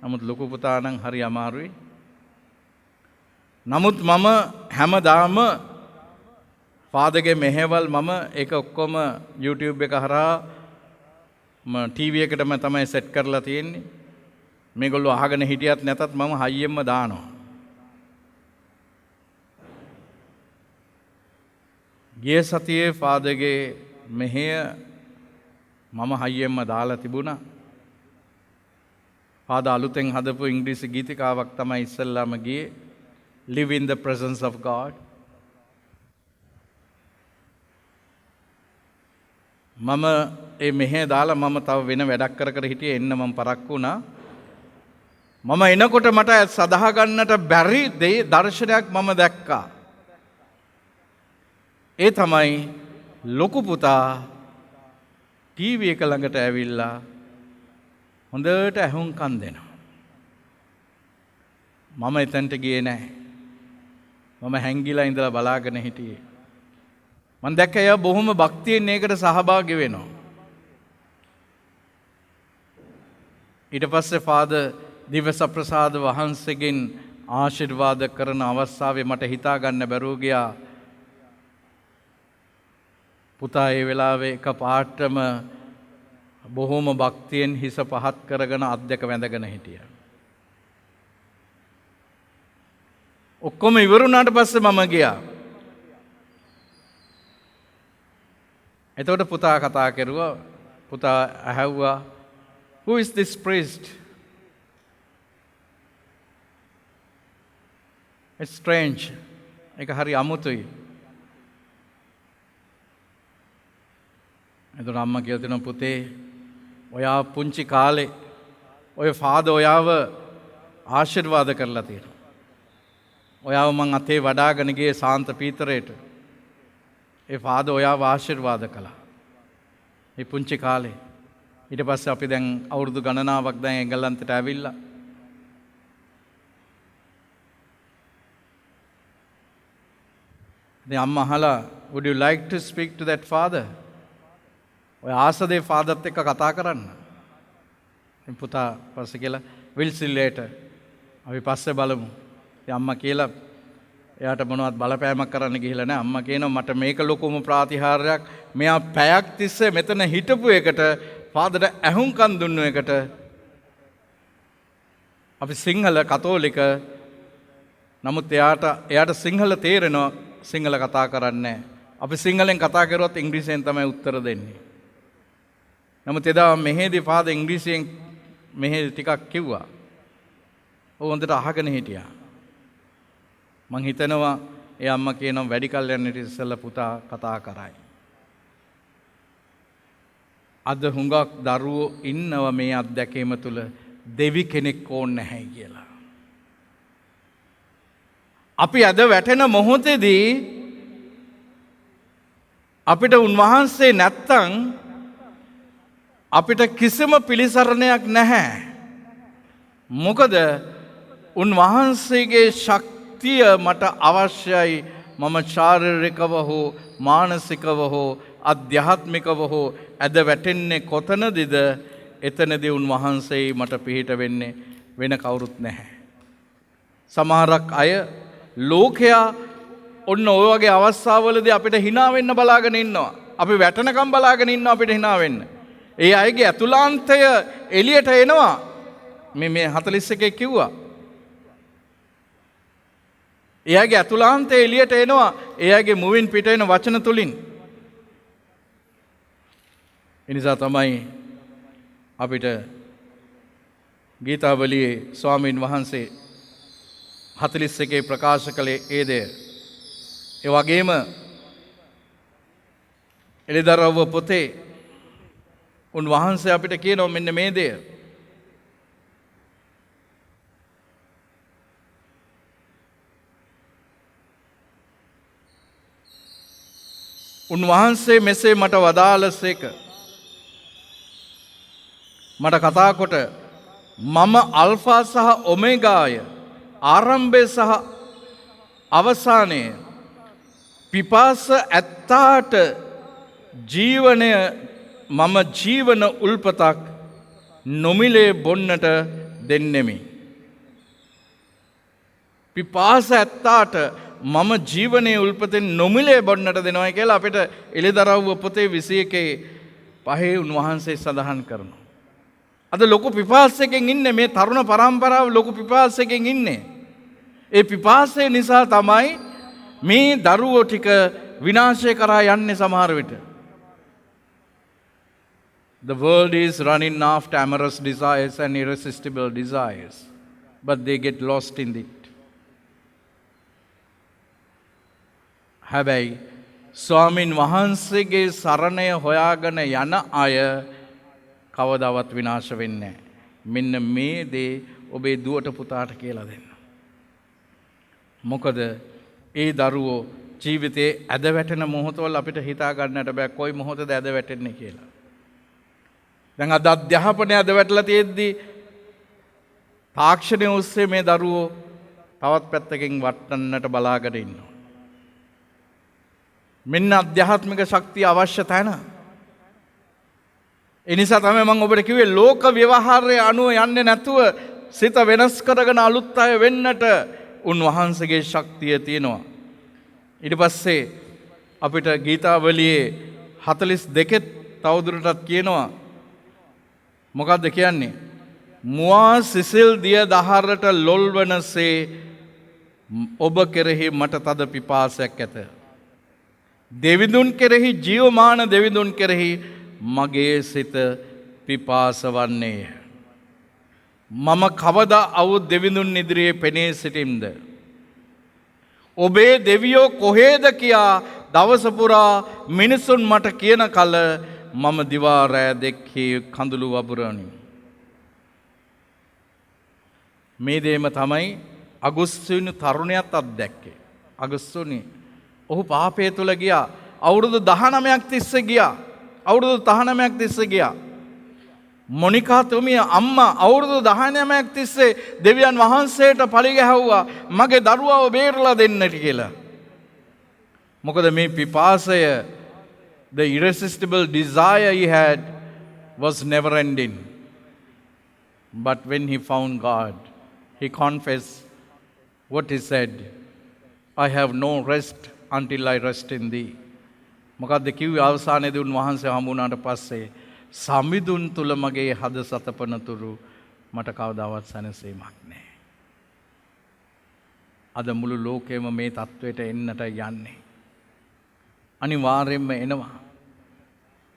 නමුත් ලොකු පුතා නම් හරි අමාරුයි. නමුත් මම හැමදාම ෆාදර්ගේ මෙහෙවල් මම ඒක ඔක්කොම YouTube එක හරහා TV එකටම තමයි සෙට් කරලා තියෙන්නේ. මේගොල්ලෝ අහගෙන හිටියත් නැතත් මම හයියෙන්ම දානවා. ගිය සතියේ ෆාදර්ගේ මෙහෙය මම හයියෙන්ම දාලා තිබුණා. ෆාදර් අලුතෙන් හදපු ඉංග්‍රීසි ගීතිකාවක් තමයි ඉස්සෙල්ලාම ගියේ. Live in the presence of God. මම ඒ මෙහෙ දාලා මම තව වෙන වැඩක් කර කර හිටියේ එන්න මම පරක්කු වුණා. මම එනකොට මට සදා ගන්නට බැරි දර්ශනයක් මම දැක්කා. ඒ තමයි ලොකු පුතා ටීවී එක ළඟට ඇවිල්ලා හොඳට ඇහුම්කන් දෙනවා. මම එතනට ගියේ නැහැ. මම හැංගිලා ඉඳලා බලාගෙන හිටියේ. මම දැක්ක එයා බොහොම භක්තියෙන් ඒකට සහභාගී වෙනවා. ඊට පස්සේ ෆාදර් දිව්‍යසප්‍රසාද වහන්සේගෙන් ආශිර්වාද කරන අවස්ථාවේ මට හිතා ගන්න බැරුව ගියා. පුතා ඒ වෙලාවේ එකපාරටම බොහොම භක්තියෙන් හිස පහත් කරගෙන අත් දෙක වැඳගෙන හිටියා. ඔක්කොම ඉවරුණාට පස්සේ මම ගියා. එතකොට පුතා කතා කරුවා. පුතා ඇහැව්වා, "Who is this priest?" It's strange. ඒක හරි අමුතුයි. එතකොට අම්මා කියලා දෙනවා, "පුතේ, ඔයා පුංචි කාලේ ඔය ෆාදර් ඔයාව ආශිර්වාද කරලා තියෙනවා. ඔයාව මං අතේ වඩාගෙන ගියේ සාන්ත පීතරයට. ඒ ෆාදර් ඔයාව ආශිර්වාද කළා. මේ පුංචි කාලේ. ඊට පස්සේ අපි දැන් අවුරුදු ගණනාවක් දැන් එංගලන්තයට ඇවිල්ලා. දැන් අම්මා අහලා, "Would you like to speak to that father?" ඔය ආසදේ ෆාදර්ත් එක්ක කතා කරන්න. ඉතින් පුතා පස්සේ කියලා, "We'll see later." අපි පස්සේ බලමු. ඉතින් අම්මා කියලා එයාට මොනවත් බලපෑමක් කරන්න ගිහිල්ලා නැහැ. අම්මා කියනවා, "මට මේක ලොකුම ප්‍රාතිහාර්යයක්. මෙයා පැයක් තිස්සේ මෙතන හිටපු එකට, ෆාදර්ට ඇහුම්කන් දුන්නු එකට. අපි සිංහල කතෝලික. නමුත් එයාට සිංහල තේරෙනවා, සිංහල කතා කරන්නේ නැහැ. අපි සිංහලෙන් කතා කරුවොත් ඉංග්‍රීසියෙන් තමයි උත්තර දෙන්නේ. නමුත් එදා මෙහෙදී ෆාදර් ඉංග්‍රීසියෙන් මෙහෙ ටිකක් කිව්වා. ඔව් හොඳට අහගෙන හිටියා. මං හිතනවා ඒ අම්මා කියනවා වැඩි කල් යන්න ඉස්සෙල්ලා පුතා කතා කරයි. අද හුඟක් දරුවෝ ඉන්නවා මේ අත්දැකීම තුළ දෙවි කෙනෙක් ඕනේ නැහැ කියලා. අපි අද වැටෙන මොහොතේදී අපිට උන්වහන්සේ නැත්තම් අපිට කිසිම පිළිසරණයක් නැහැ. මොකද උන්වහන්සේගේ ශක්තිය මට අවශ්‍යයි. මම ශාරීරිකව හෝ මානසිකව හෝ අධ්‍යාත්මිකව හෝ ඇද වැටෙන්නේ කොතනදද? එතනදී උන්වහන්සේ මට පිහිට වෙන්නේ, වෙන කවුරුත් නැහැ. සමහරක් අය ලෝකයා ඔන්න ඔය වගේ අවස්ථාවවලදී අපිට hina වෙන්න බලාගෙන ඉන්නවා. අපි වැටෙනකම් බලාගෙන ඉන්නවා අපිට hina වෙන්න. ඒ අයගේ අතුලාන්තය එළියට එනවා. මේ 41 කිව්වා. එයාගේ අතුලාන්තය එළියට එනවා. එයාගේ මුවින් පිට එන වචන තුලින්. ඒ නිසා තමයි අපිට ගීතාවලියේ ස්වාමීන් වහන්සේ 41 ප්‍රකාශ කළේ ඒ දේ. ඒ වගේම එළිදරව්ව පොතේ උන්වහන්සේ අපිට කියනවා මෙන්න මේ දේ. උන්වහන්සේ මෙසේ මට වදාළසේක. මට කතා කොට මම අල්ෆා සහ ඔමේගාය, ආරම්භය සහ අවසානය. පිපාස ඇත්තාට ජීවනය, මම ජීවන උල්පතක් නොමිලේ බොන්නට දෙන්නෙමි. පිපාස ඇත්තාට මම ජීවනයේ උල්පතෙන් නොමිලේ බොන්නට දෙනවා කියලා අපිට එළිදරව්ව පොතේ 21:5 උන්වහන්සේ සඳහන් කරනවා. අද ලොකු පිපාසයකින් ඉන්නේ මේ තරුණ පරම්පරාව, ලොකු පිපාසයකින් ඉන්නේ. ඒ පිපාසය නිසා තමයි මේ දරුවෝ ටික විනාශය කරා යන්නේ සමහර විට. The world is running after amorous desires and irresistible desires, but they get lost in it. හැබැයි ස්වාමින් වහන්සේගේ සරණය හොයාගෙන යන අය කවදාවත් විනාශ වෙන්නේ නැහැ. මෙන්න මේ දේ ඔබේ දුවට පුතාට කියලා දෙන්න. මොකද ඒ දරුවෝ ජීවිතේ ඇද වැටෙන මොහොතවල අපිට හිතා ගන්නට බෑ කොයි මොහොතද ඇද වැටෙන්නේ කියලා. දැන් අද අධ්‍යාපනය ඇද වැටලා තියෙද්දි තාක්ෂණය ඔස්සේ මේ දරුවෝ තවත් පැත්තකින් වටන්නට බලාගෙන ඉන්නවා. මෙන්න අධ්‍යාත්මික ශක්තිය අවශ්‍ය තැන. ඒ නිසා තමයි මම ඔබට කිව්වේ ලෝක ව්‍යවහාරයේ අනුව යන්නේ නැතුව සිත වෙනස් කරගෙන අලුත් අය වෙන්නට උන්වහන්සේගේ ශක්තිය තියෙනවා. ඊට පස්සේ අපිට ගීතාවලියේ 42 තවදුරටත් කියනවා මොකක්ද කියන්නේ? මුවා සිසිල් දිය දහරට ලොල් වනසේ ඔබ කෙරෙහි මට තද පිපාසයක් ඇත. දෙවිඳුන් කෙරෙහි ජීවමාන දෙවිඳුන් කෙරෙහි මගේ සිත පිපාස වන්නේය. මම කවදා අවුත් දෙවිඳුන් ඉදිරියේ පෙනී සිටිම්ද? ඔබේ දෙවියෝ කොහේද කියා දවස පුරා මිනිසුන් මට කියන කල මම දිවා රෑ දෙක්හි කඳුළු වබුරණි. මේ දේම තමයි අගුස්තුනි තරුණයත් අත්දැක්කේ. අගුස්තුනි ඔහු පාපය තුල ගියා. අවුරුදු 19ක් තිස්සේ ගියා. අවුරුදු 19ක් තිස්සේ ගියා. මොනිකා තුමිය අම්මා අවුරුදු 19ක් තිස්සේ දෙවියන් වහන්සේට පලි ගැහුවා මගේ දරුවාව බේරලා දෙන්නට කියලා. මොකද මේ පිපාසය, the irresistible desire he had was never ending. But when he found God, he confessed what he said, I have no rest until I rest in thee. මොකද්ද කිව්වේ අවසානයේදී උන්වහන්සේ හමු වුණාට පස්සේ සමිඳුන් තුල මගේ හද සතපනතුරු මට කවදාවත් සැනසීමක් නැහැ. අද මුළු ලෝකෙම මේ තත්වයට එන්නට යන්නේ. අනිවාර්යයෙන්ම එනවා.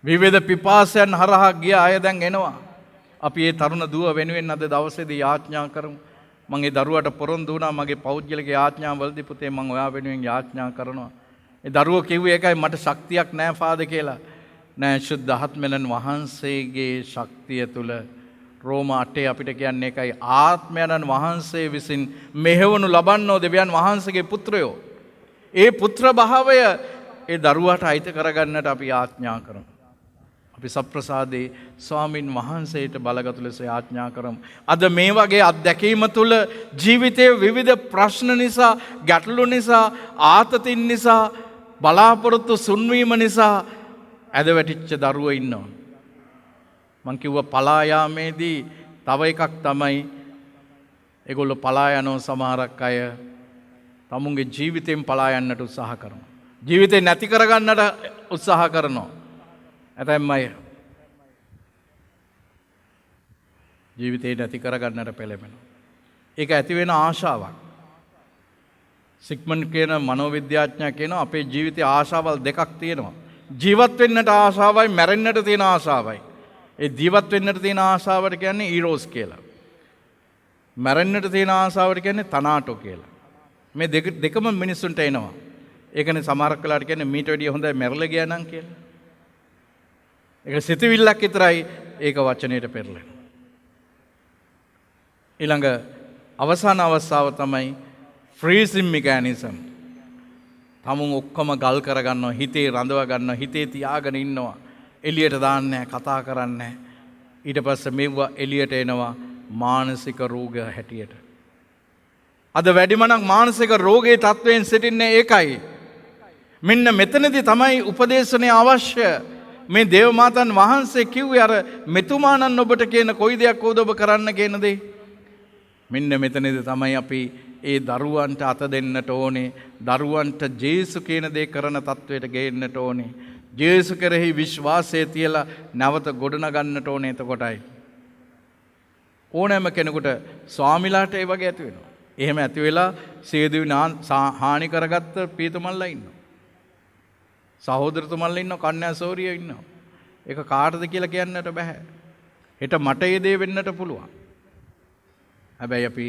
විවිධ පිපාසයන් හරහා ගිය අය දැන් එනවා. අපි මේ තරුණ දුව වෙනුවෙන් අද දවසේදී යාඥා කරමු. මම ඒ දරුවට පොරොන්දු වුණා මගේ පෞද්ගලික යාඥාවලදී පුතේ මම ඔයා වෙනුවෙන් යාඥා කරනවා. ඒ දරුවෝ කිව්වේ ඒකයි මට ශක්තියක් නැහැ ෆාදර් කියලා. නෑ ශුද්ධ ආත්මයන් වහන්සේගේ ශක්තිය තුල රෝම 8 අපිට කියන්නේ ඒකයි ආත්මයන් වහන්සේ විසින් මෙහෙවනු ලබන්නෝ දෙවියන් වහන්සේගේ පුත්‍රයෝ. ඒ පුත්‍ර භාවය ඒ දරුවාට අයිති කරගන්නට අපි යාඥා කරමු. අපි සප්‍රසාදේ ස්වාමින් වහන්සේට බලගත් ලෙස යාඥා කරමු. අද මේ වගේ අත්දැකීම තුළ ජීවිතයේ විවිධ ප්‍රශ්න නිසා, ගැටලු නිසා, ආතතින් නිසා, බලාපොරොත්තු සුන්වීම නිසා ඇද වැටිච්ච දරුවෝ ඉන්නවා. මං කිව්වා පලා යාමේදී තව එකක් තමයි ඒගොල්ලෝ පලා යනවා සමහරක් අය තමුන්ගේ ජීවිතයෙන් පලා යන්නට උත්සාහ කරනවා. ජීවිතේ නැති කරගන්නට උත්සාහ කරනවා. ඇතැම් අය ජීවිතේ නැති කරගන්නට පෙළඹෙනවා. ඒක ඇති වෙන ආශාවක්. සිග්මන්ඩ් කියන මනෝවිද්‍යාඥයා කියනවා අපේ ජීවිතේ ආශාවල් දෙකක් තියෙනවා. ජීවත් වෙන්නට ආශාවයි මැරෙන්නට තියෙන ආශාවයි. ඒ ජීවත් වෙන්නට තියෙන ආශාවට කියන්නේ ඊරෝස් කියලා. මැරෙන්නට තියෙන ආශාවට කියන්නේ තනාටෝ කියලා. මේ දෙකම මිනිස්සුන්ට එනවා. ඒකනේ සමහරක් වෙලාවට කියන්නේ මීට වැඩිය හොඳයි මැරලා ගියා නම් කියලා. ඒක සිතවිල්ලක් විතරයි ඒක වචනයට පෙරලෙනවා. ඊළඟ අවසාන අවස්ථාව තමයි ෆ්‍රීසින් මෙකැනිසම්. තමුන් ඔක්කොම ගල් කරගන්නවා, හිතේ රඳව ගන්නවා, හිතේ තියාගෙන ඉන්නවා. එළියට දාන්නේ කතා කරන්නේ. ඊට පස්සේ මෙවුවා එළියට එනවා මානසික රෝග හැටියට. අද වැඩිමනක් මානසික රෝගයේ තත්වයෙන් සිටින්නේ ඒකයි. මෙන්න මෙතනදී තමයි උපදේශනය අවශ්‍ය. මේ දේවමාතන් වහන්සේ කිව්වේ අර මෙතුමාණන් ඔබට කියන කොයි දෙයක් ඕද ඔබ කරන්න කියන දේ. මෙන්න මෙතනදී තමයි අපි ඒ දරුවන්ට අත දෙන්නට ඕනේ. දරුවන්ට ජේසු කියන දේ කරන තත්වයට ගේන්නට ඕනේ. ජේසු කෙරෙහි විශ්වාසය තියලා නැවත ගොඩනගන්නට ඕනේ. එතකොටයි ඕනෑම කෙනෙකුට ස්වාමිලාට ඒ වගේ ඇති වෙනවා. එහෙම ඇති වෙලා සියදිවි හානි කරගත්ත පීතුමල්ලා ඉන්නවා. සහෝදරතුමල්ලා ඉන්නවා, කන්‍යා සෝරියෝ ඉන්නවා. ඒක කාටද කියලා කියන්නට බෑ. හෙට මට ඒ දේ වෙන්නට පුළුවන්. හැබැයි අපි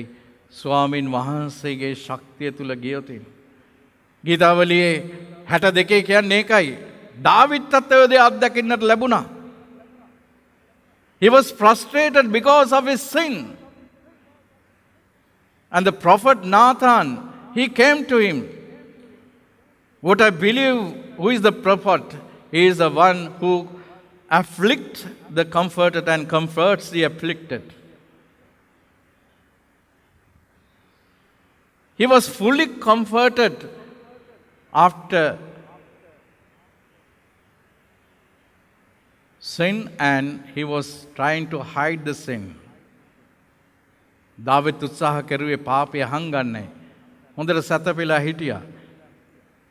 ස්වාමින් වහන්සේගේ ශක්තිය තුල ගියොත් ගීතාවලියේ 62 කියන්නේ ඒකයි. දාවිද්ටත් ඔය දේ අත්දකින්නට ලැබුණා. He was frustrated because of his sin. And the prophet Nathan, he came to him. What I believe, who is the prophet? He is the one who afflicts the comforted and comforts the afflicted. He was fully comforted after sin and he was trying to hide the sin. David උත්සාහ කරුවේ පාපය හංගන්නේ. හොඳට සැතපෙලා හිටියා.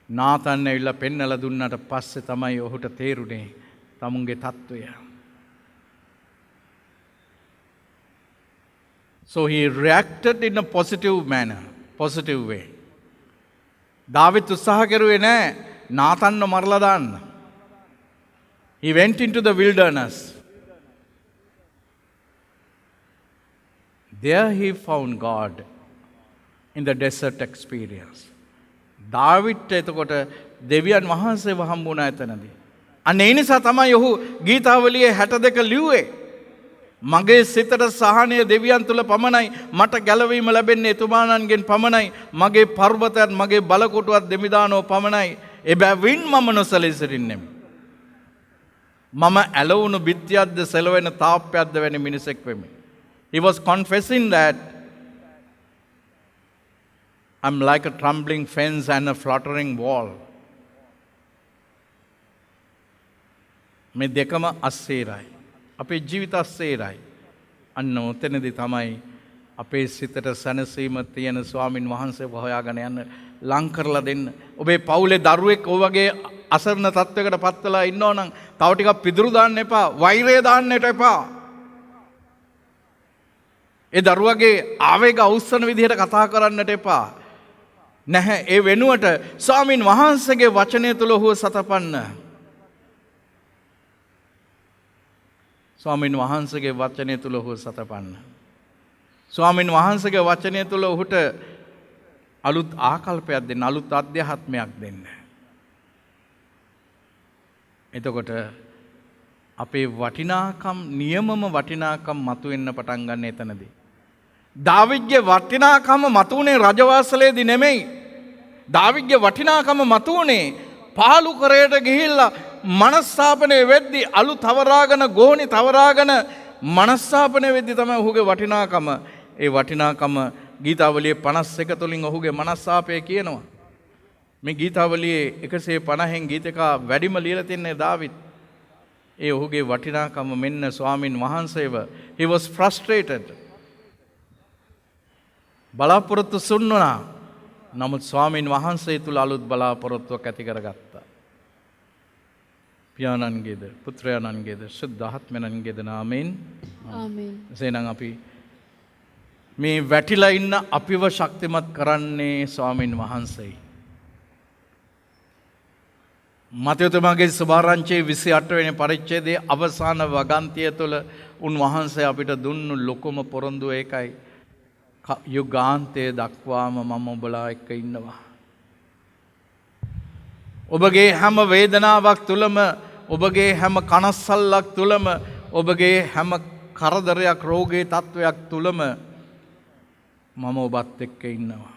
නාතන් ඇවිල්ලා පෙන්නලා දුන්නට පස්සේ තමයි ඔහුට තේරුනේ තමුන්ගේ තත්ත්වය. So he reacted in a positive manner, positive way. David උත්සාහ කරුවේ නෑ නාතන්ව මරලා දාන්න. He went into the wilderness. There he found God in the desert experience. David එතකොට දෙවියන් වහන්සේව හම්බුණා එතනදී. අන්න ඒ නිසා තමයි ඔහු ගීතාවලියේ 62 ලිව්වේ. මගේ සිතට සහනය දෙවියන් තුල පමණයි, මට ගැලවීම ලැබෙන්නේ එතුමාණන්ගෙන් පමණයි, මගේ පර්වතයත් මගේ බලකොටුවත් දෙමිදානෝ පමණයි. එබැවින් මම නොසැලී මම ඇලවුණු බිත්තියක්ද සෙලවෙන තාප්පයක්ද වැනි මිනිසෙක් වෙමි. He was confessing that I'm like a trembling fence and a fluttering wall. මේ දෙකම අස්සේරයි. අපේ ජීවිත අස්සේරයි. අන්න ඔතනදී තමයි අපේ සිතට සැනසීම තියෙන ස්වාමින් වහන්සේව හොයාගෙන යන්න ලං කරලා දෙන්න. ඔබේ පවුලේ දරුවෙක් ඔය වගේ අසරණ තත්වයකට පත් වෙලා ඉන්නෝ නම් තව ටිකක් පිදුරු දාන්න එපා, වෛරය දාන්නට එපා. ඒ දරුවගේ ආවේග අවුස්සන විදිහට කතා කරන්නට එපා. නැහැ. ඒ වෙනුවට ස්වාමින් වහන්සේගේ වචනය තුල ඔහුව සතපන්න. ස්වාමින් වහන්සේගේ වචනය තුල ඔහුව සතපන්න. ස්වාමින් වහන්සේගේ වචනය තුල ඔහුට අලුත් ආකල්පයක් දෙන්න, අලුත් අධ්‍යාත්මයක් දෙන්න. එතකොට අපේ වටිනාකම්, නියමම වටිනාකම් මතුවෙන්න පටන් ගන්න එතනදී. දාවිද්ගේ වටිනාකම මතුවුනේ රජවාසලේදී නෙමෙයි. දාවිද්ගේ වටිනාකම මතුවුනේ පාලු කරේට ගිහිල්ලා මනස්සාපනය වෙද්දී, අලු තවරාගෙන ගෝණි තවරාගෙන මනස්සාපනය වෙද්දී තමයි ඔහුගේ වටිනාකම. ඒ වටිනාකම ගීතාවලියේ 51 තුලින් ඔහුගේ මනස්සාපය කියනවා. මේ ගීතාවලියේ 150න් ගීතකා වැඩිම ලියලා තින්නේ දාවිද්. ඒ ඔහුගේ වටිනාකම මෙන්න ස්වාමින් වහන්සේව. He was frustrated. බලාපොරොත්තු සුන්නුනා. නමුත් ස්වාමින් වහන්සේ තුල අලුත් බලාපොරොත්තුවක් ඇති කරගත්තා. පියාණන්ගේද පුත්‍රයාණන්ගේද සුද්ධාත්මයන්ගේද නාමයෙන් ආමේන්. එසේනම් අපි මේ වැටිලා ඉන්න අපිව ශක්තිමත් කරන්නේ ස්වාමින් වහන්සේයි. මතයතුමාගේ සුභාරංචියේ 28 වෙනි පරිච්ඡේදයේ අවසාන වගන්තිය තුළ උන්වහන්සේ අපිට දුන්නු ලොකුම පොරොන්දුව ඒකයි. යුගාන්තයේ දක්වාම මම ඔබලා එක්ක ඉන්නවා. ඔබගේ හැම වේදනාවක් තුළම, ඔබගේ හැම කනස්සල්ලක් තුළම, ඔබගේ හැම කරදරයක්, රෝගී තත්වයක් තුළම මම ඔබත් එක්ක ඉන්නවා.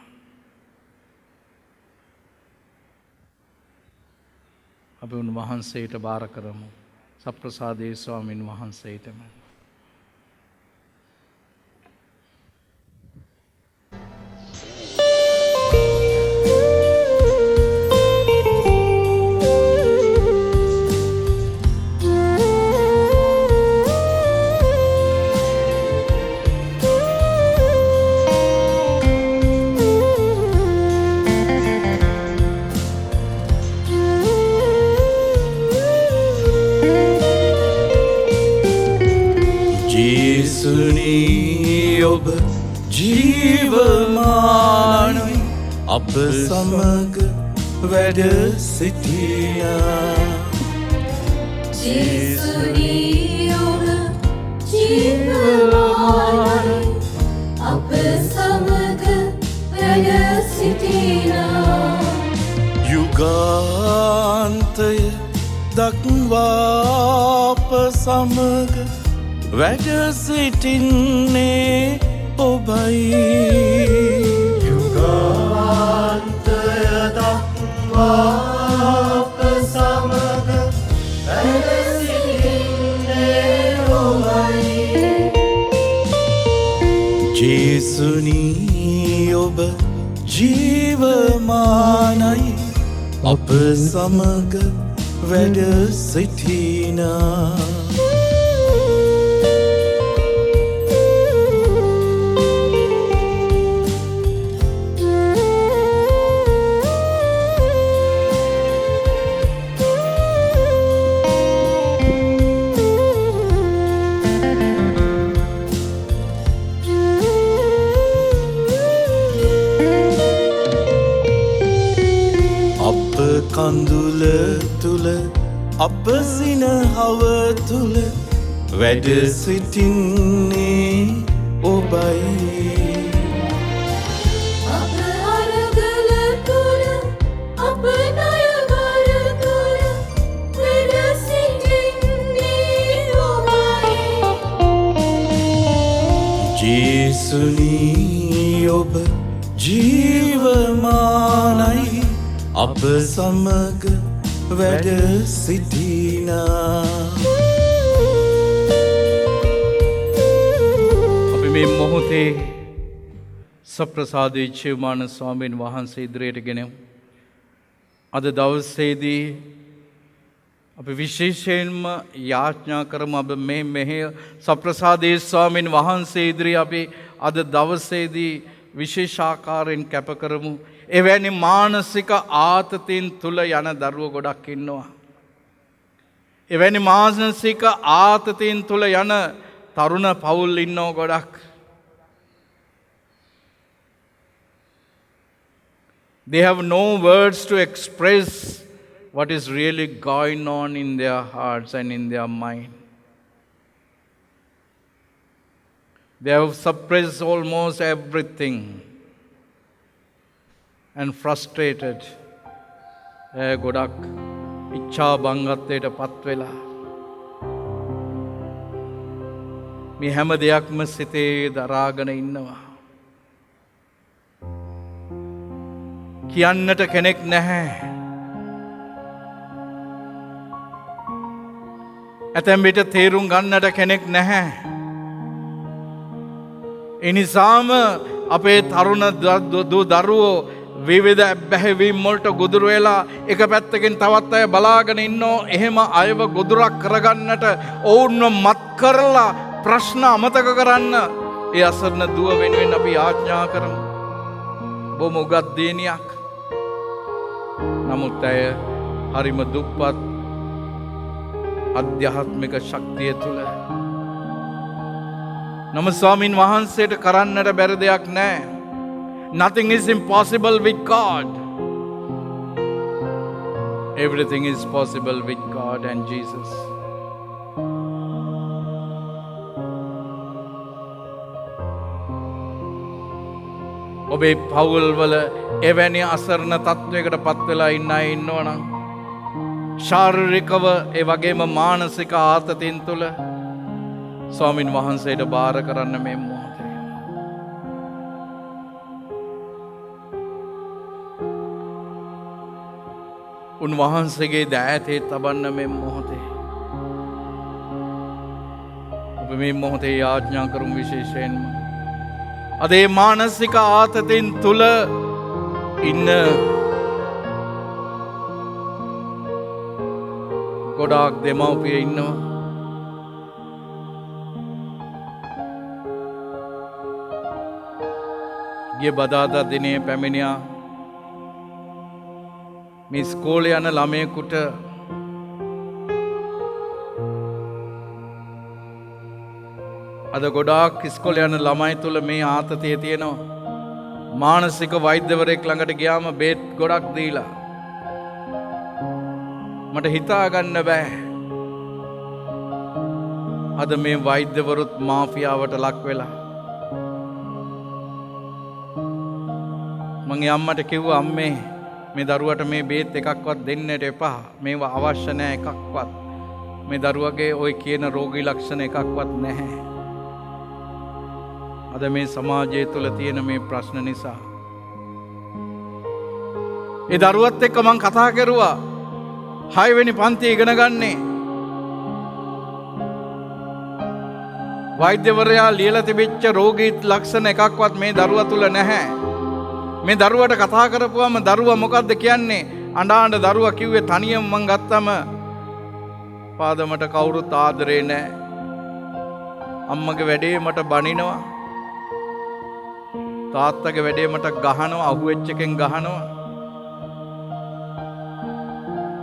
අපි උන්වහන්සේට බාර කරමු. සප්‍රසාදේ ස්වාමින් වහන්සේටම. ඔබ ජීවමානයි අප සමග වැඩ සිටියා. ජේසුනී ඔබ ජීවමානයි අප සමග වැඩ සිටිනා. යුගා දක්වාප සමග වැඩ සිටින්නේ ඔබයි යුගාන්තය දක්වාප සමග වැඩ සිටින්නේ ඔබයි ජේසුනී ඔබ ජීවමානයි අප සමග වැඩ සිටිනා කඳුල තුල අප සිනහව තුල වැඩ සිටින්නේ ඔබයි අප අරගල තුල අප ණයවර තුල වැඩ සිටින්නේ ඔබයි ජේසුනී ඔබ ජීවමානයි අප සමග වැඩ සිටිනා අපි මේ මොහොතේ සප්‍රසාදේ චේමාන ස්වාමීන් වහන්සේ ඉදිරියට ගෙනෙමු. අද දවසේදී අපි විශේෂයෙන්ම යාඥා කරමු අප මේ මෙහෙය සප්‍රසාදේ ස්වාමීන් වහන්සේ ඉදිරියේ අපි අද දවසේදී විශේෂාකාරයෙන් කැප කරමු. එවැනි මානසික ආතතින් තුල යන දරුවෝ ගොඩක් ඉන්නවා. එවැනි මානසික ආතතින් තුල යන තරුණ පවුල් ඉන්නෝ ගොඩක්. They have no words to express what is really going on in their hearts and in their mind. They have suppressed almost everything. And frustrated ගොඩක් ඉච්ඡා බංගත්වයට පත් වෙලා මේ හැම දෙයක්ම සිතේ දරාගෙන ඉන්නවා කියන්නට කෙනෙක් නැහැ ඇතැම් විට තේරුම් ගන්නට කෙනෙක් නැහැ ඒ නිසාම අපේ තරුණ දරුවෝ විවිධ ඇබ්බැහිවීම් වලට ගොදුරු වෙලා එක පැත්තකින් තවත් අය බලාගෙන ඉන්නෝ එහෙම අයව ගොදුරක් කරගන්නට ඔවුන්ව මත් කරලා ප්‍රශ්න අමතක කරන්න ඒ අසරණ දුව වෙනුවෙන් අපි ආඥා කරමු. බොහොම උගත් දිනියක්. නමුත් අය හරිම දුප්පත් අධ්‍යාත්මික ශක්තිය තුල නම ස්වාමින් වහන්සේට කරන්නට බැරි දෙයක් නැහැ. Nothing is impossible with God. Everything is possible with God and Jesus. ඔබේ පවුල් වල එවැනි අසරණ තත්වයකට පත් වෙලා ඉන්න අය ඉන්නවනම් ශාරීරිකව ඒ වගේම මානසික ආතතින් තුල ස්වාමින් වහන්සේට බාර කරන්න මේ මොහොතේ උන්වහන්සේගේ දෑතේ තබන්න මේ මොහොතේ ඔබ මේ මොහොතේ යාඥා කරමු විශේෂයෙන්ම අද මේ මානසික ආතතින් තුල ඉන්න ගොඩාක් දෙමව්පියෝ ඉන්නවා ගිය බදාදා දිනේ පැමිණියා මේ ඉස්කෝලේ යන ළමයෙකුට අද ගොඩාක් ඉස්කෝලේ යන ළමයි තුල මේ ආතතිය තියෙනවා මානසික වෛද්‍යවරයෙක් ළඟට ගියාම බේත් ගොඩක් දීලා මට හිතා ගන්න බෑ අද මේ වෛද්‍යවරුත් මාෆියාවට ලක් වෙලා මගේ අම්මට කිව්වා අම්මේ මේ දරුවට මේ බේත් එකක්වත් දෙන්නට එපා. මේවා අවශ්‍ය නැහැ එකක්වත්. මේ දරුවගේ ওই කියන රෝගී ලක්ෂණ එකක්වත් නැහැ. අද මේ සමාජය තුළ තියෙන මේ ප්‍රශ්න නිසා ඒ දරුවත් එක්ක මං කතා කරුවා. 6 වෙනි පන්තියේ ඉගෙන ගන්නේ. වෛද්‍යවරයා ලියලා තිබිච්ච රෝගී ලක්ෂණ එකක්වත් මේ දරුවා තුල නැහැ. මේ දරුවට කතා කරපුවම දරුවා මොකද්ද කියන්නේ? අඬ දරුවා කිව්වේ තනියම මං ගත්තම පාදමට කවුරුත් ආදරේ නැහැ. අම්මගේ වැඩේ මට බනිනවා. තාත්තගේ වැඩේ මට ගහනවා, අහුවෙච්ච එකෙන් ගහනවා.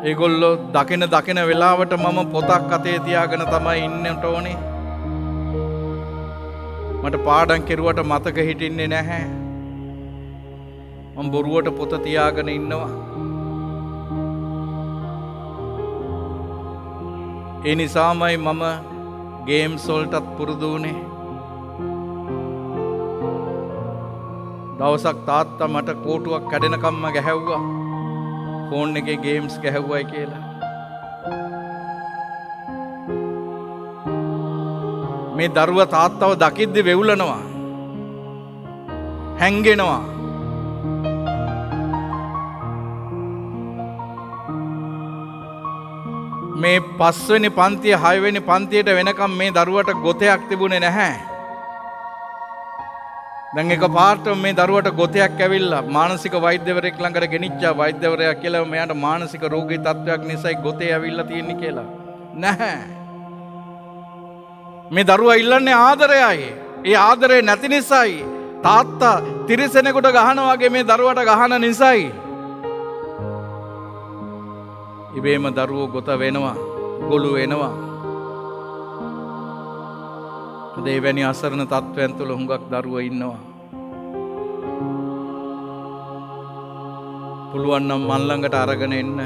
ඒගොල්ලෝ දකින වෙලාවට මම පොතක් අතේ තියාගෙන තමයි ඉන්නට ඕනේ. මට පාඩම් කෙරුවට මතක හිටින්නේ නැහැ. මම බොරුවට පොත තියාගෙන ඉන්නවා. ඒ නිසාමයි මම ගේම්ස් වලටත් පුරුදු වුණේ. දවසක් තාත්තා මට කෝටුවක් කැඩෙනකම්ම ගැහැව්වා. ෆෝන් එකේ ගේම්ස් ගැහැව්වයි කියලා. මේ දරුවා තාත්තව දකිද්දි වෙවුලනවා. හැංගෙනවා. මේ 5 වෙනි පන්තිය 6 වෙනි පන්තියට වෙනකම් මේ දරුවට ගොතයක් තිබුණේ නැහැ. දැන් එකපාරට මේ දරුවට ගොතයක් ඇවිල්ලා මානසික වෛද්‍යවරයෙක් ළඟට ගෙනිච්චා. වෛද්‍යවරයා කියලා මෙයාට මානසික රෝගී තත්ත්වයක් නිසායි ගොතේ ඇවිල්ලා තියෙන්නේ කියලා. නැහැ. මේ දරුවා ඉල්ලන්නේ ආදරයයි. ඒ ආදරේ නැති නිසායි තාත්තා තිරිසනෙකුට ගහනවා වගේ මේ දරුවට ගහන නිසායි. ඉබේම දරුවෝ ගොත වෙනවා, ගොළු වෙනවා. දෙවැනි අසරණ තත්ත්වයන් තුළ හුඟක් දරුවෝ ඉන්නවා. පුළුවන් නම් මන් ළඟට අරගෙන එන්න.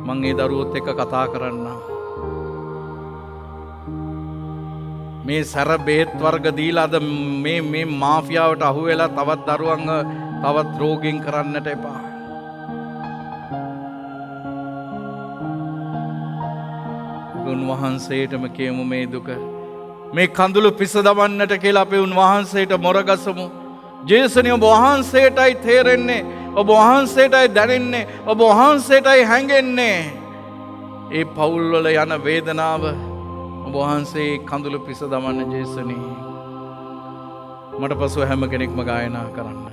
මං ඒ දරුවොත් එක්ක කතා කරන්න. මේ සැර බෙහෙත් වර්ග දීලා අද මේ මාෆියාවට අහු වෙලා තවත් දරුවන්ව තවත් රෝගීන් කරන්නට එපා. උන්වහන්සේටම කියමු මේ දුක. මේ කඳුළු පිස දමන්නට කියලා අපි උන්වහන්සේට මොරගසමු. ජේසුනේ ඔබ වහන්සේටයි තේරෙන්නේ, ඔබ වහන්සේටයි දැනෙන්නේ, ඔබ වහන්සේටයි හැඟෙන්නේ. ඒ පවුල් වල යන වේදනාව ඔබ වහන්සේ කඳුළු පිස දමන්න ජේසුනේ. මට පසුව හැම කෙනෙක්ම ගායනා කරන්න.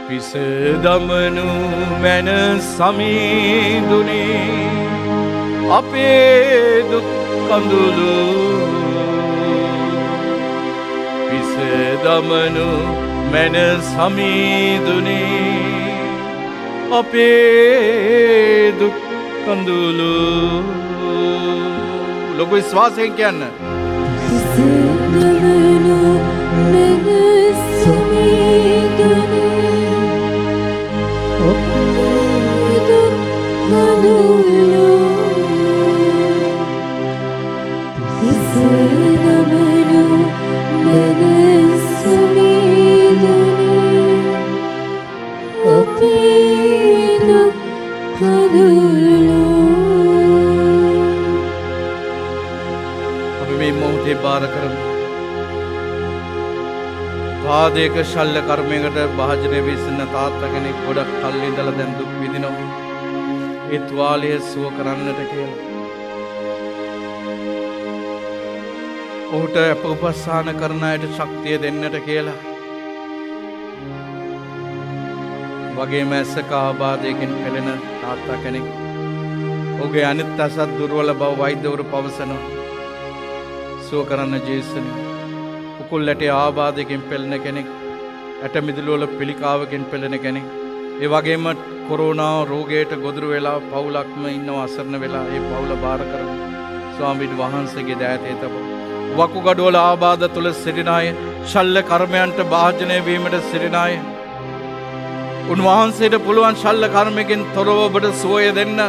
පිස දමනු මැන සමීදුනේ අපේ දුක් කඳුළු. පිස දමනු මැන සමීදුනේ අපේ දුක් කඳුළු. ලොකු විශ්වාසයෙන් කියන්න. පිස දමනු මැන සමීදුනේ අපේ දුක් කඳුළු. බාර කරමු. පාදයක ශල්‍ය කර්මයකට භාජනය විසින තාත්තා කෙනෙක් ගොඩක් කල් ඉඳලා දැන් දුක් විඳිනවා. ඒ තුවාලය සුව කරන්නට කියලා. ඔහුට උපස්ථාන කරන අයට ශක්තිය දෙන්නට කියලා. වගේම ඇසක ආබාධයකින් පෙළෙන තාත්තා කෙනෙක්. ඔහුගේ අනිත් අසත් දුර්වල බව වෛද්‍යවරු පවසනවා. සුව කරන්න ජේසුනේ. උකුල් ඇටේ ආබාධයකින් පෙළෙන කෙනෙක්, ඇට මිදුළු වල පිළිකාවකින් පෙළෙන කෙනෙක්, ඒ වගේම කොරෝනා රෝගයට ගොදුරු වෙලා පවුලක්ම ඉන්නව අසරණ වෙලා ඒ පවුල බාර කරමු. ස්වාමීන් වහන්සේගේ දෑතේ තබමු. වකුගඩු වල ආබාධ තුල සිටින අය, ශල්‍ය කර්මයන්ට භාජනය වීමට සිටින අය, උන්වහන්සේට පුළුවන් ශල්‍ය කර්මයෙන් තොරව ඔබට සුවය දෙන්න.